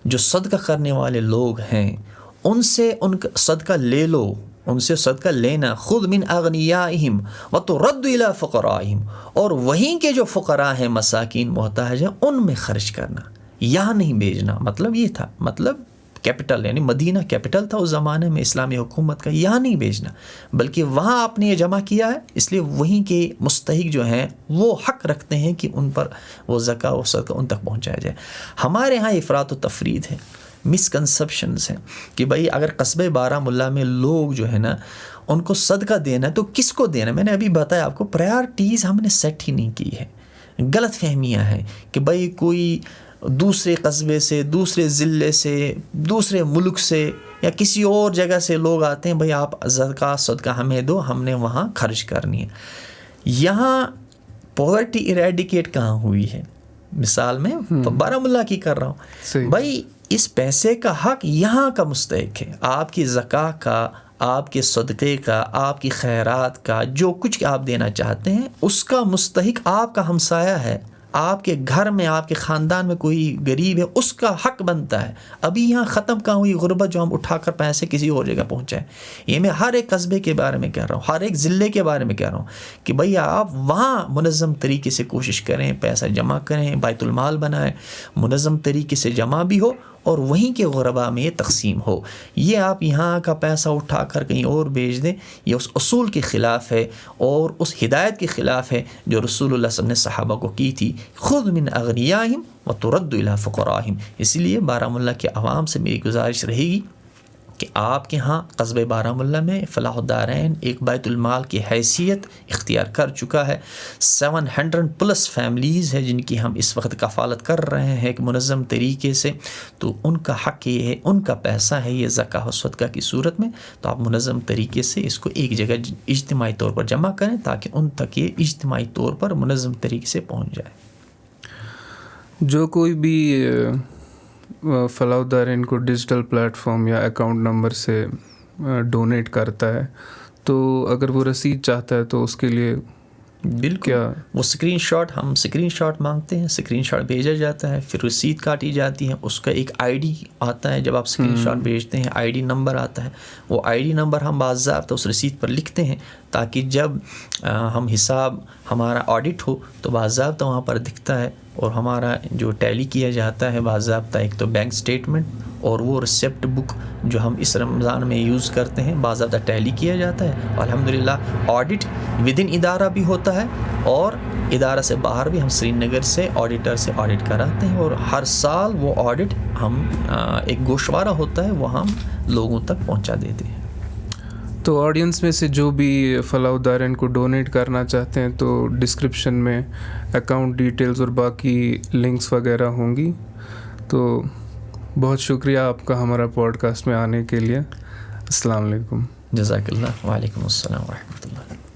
جو صدقہ کرنے والے لوگ ہیں، ان سے ان کا صدقہ لے لو، ان سے صدقہ لینا. خود من اغنیائہم وترد الی فقرائہم، اور وہیں کے جو فقراء ہیں، مساکین، محتاج ہیں، ان میں خرچ کرنا، یہاں نہیں بھیجنا. مطلب یہ تھا، مطلب کیپٹل یعنی مدینہ کیپٹل تھا اس زمانے میں اسلامی حکومت کا، یہاں نہیں بھیجنا، بلکہ وہاں آپ نے یہ جمع کیا ہے، اس لیے وہیں کے مستحق جو ہیں وہ حق رکھتے ہیں کہ ان پر وہ زکوٰۃ و صدقہ ان تک پہنچایا جائے. ہمارے ہاں افراط و تفرید ہے، مسکنسیپشنز ہیں کہ بھائی اگر قصبہ بارہمولہ میں لوگ جو ہے نا ان کو صدقہ دینا ہے تو کس کو دینا ہے. میں نے ابھی بتایا آپ کو، پرائیورٹیز ہم نے سیٹ ہی نہیں کی ہے. غلط فہمیاں ہیں کہ بھائی کوئی دوسرے قصبے سے، دوسرے ضلع سے، دوسرے ملک سے یا کسی اور جگہ سے لوگ آتے ہیں، بھئی آپ زکوٰۃ صدقہ ہمیں دو، ہم نے وہاں خرچ کرنی ہے. یہاں پاورٹی ایریڈیکیٹ کہاں ہوئی ہے؟ مثال میں بارہمولہ کی کر رہا ہوں. بھائی اس پیسے کا حق یہاں کا مستحق ہے، آپ کی زکوٰۃ کا، آپ کے صدقے کا، آپ کی خیرات کا، جو کچھ آپ دینا چاہتے ہیں اس کا مستحق آپ کا ہمسایہ ہے. آپ کے گھر میں، آپ کے خاندان میں کوئی غریب ہے، اس کا حق بنتا ہے. ابھی یہاں ختم کہاں ہوئی غربت جو ہم اٹھا کر پیسے کسی اور جگہ پہنچائیں. یہ میں ہر ایک قصبے کے بارے میں کہہ رہا ہوں، ہر ایک ضلع کے بارے میں کہہ رہا ہوں کہ بھئی آپ وہاں منظم طریقے سے کوشش کریں، پیسہ جمع کریں، بیت المال بنائیں، منظم طریقے سے جمع بھی ہو اور وہیں کے غرباء میں یہ تقسیم ہو. یہ آپ یہاں کا پیسہ اٹھا کر کہیں اور بھیج دیں، یہ اس اصول کے خلاف ہے اور اس ہدایت کے خلاف ہے جو رسول اللہ صلی اللہ علیہ وسلم نے صحابہ کو کی تھی، خذ من اغنیائہم وترد الی فقرائہم. اس لیے بارہمولہ کے عوام سے میری گزارش رہے گی کہ آپ کے ہاں قصبہ بارہمولہ میں فلاح الدارین ایک بیت المال کی حیثیت اختیار کر چکا ہے. 700+ فیملیز ہیں جن کی ہم اس وقت کفالت کر رہے ہیں ایک منظم طریقے سے. تو ان کا حق یہ ہے، ان کا پیسہ ہے یہ زکوٰۃ و صدقہ کی صورت میں. تو آپ منظم طریقے سے اس کو ایک جگہ اجتماعی طور پر جمع کریں تاکہ ان تک یہ اجتماعی طور پر منظم طریقے سے پہنچ جائے. جو کوئی بھی فلاح الدارین کو ڈیجیٹل پلیٹ فارم یا اکاؤنٹ نمبر سے ڈونیٹ کرتا ہے تو اگر وہ رسید چاہتا ہے تو اس کے لیے بالکل. وہ اسکرین شاٹ مانگتے ہیں, اسکرین شاٹ بھیجا جاتا ہے, پھر رسید کاٹی جاتی ہے, اس کا ایک آئی ڈی آتا ہے. جب آپ اسکرین شاٹ بھیجتے ہیں آئی ڈی نمبر آتا ہے, وہ آئی ڈی نمبر ہم باضابطہ اس رسید پر لکھتے ہیں تاکہ جب ہم حساب ہمارا آڈٹ ہو تو باضابطہ وہاں پر دکھتا ہے, اور ہمارا جو ٹیلی کیا جاتا ہے باضابطہ ایک تو بینک اسٹیٹمنٹ اور وہ ریسیپٹ بک جو ہم اس رمضان میں یوز کرتے ہیں باضابطہ ٹیلی کیا جاتا ہے. الحمدللہ آڈٹ ود ان ادارہ بھی ہوتا ہے اور ادارہ سے باہر بھی. ہم سری نگر سے آڈیٹر سے آڈٹ کراتے ہیں اور ہر سال وہ آڈٹ ہم ایک گوشوارہ ہوتا ہے وہ ہم لوگوں تک پہنچا دیتے ہیں. تو آڈینس میں سے جو بھی فلاح الدارین کو ڈونیٹ کرنا چاہتے ہیں تو ڈسکرپشن میں اکاؤنٹ ڈیٹیلز اور باقی لنکس وغیرہ ہوں گی. تو بہت شکریہ آپ کا ہمارا پوڈ کاسٹ میں آنے کے لیے. السلام علیکم. جزاک اللہ. وعلیکم السلام ورحمۃ اللہ.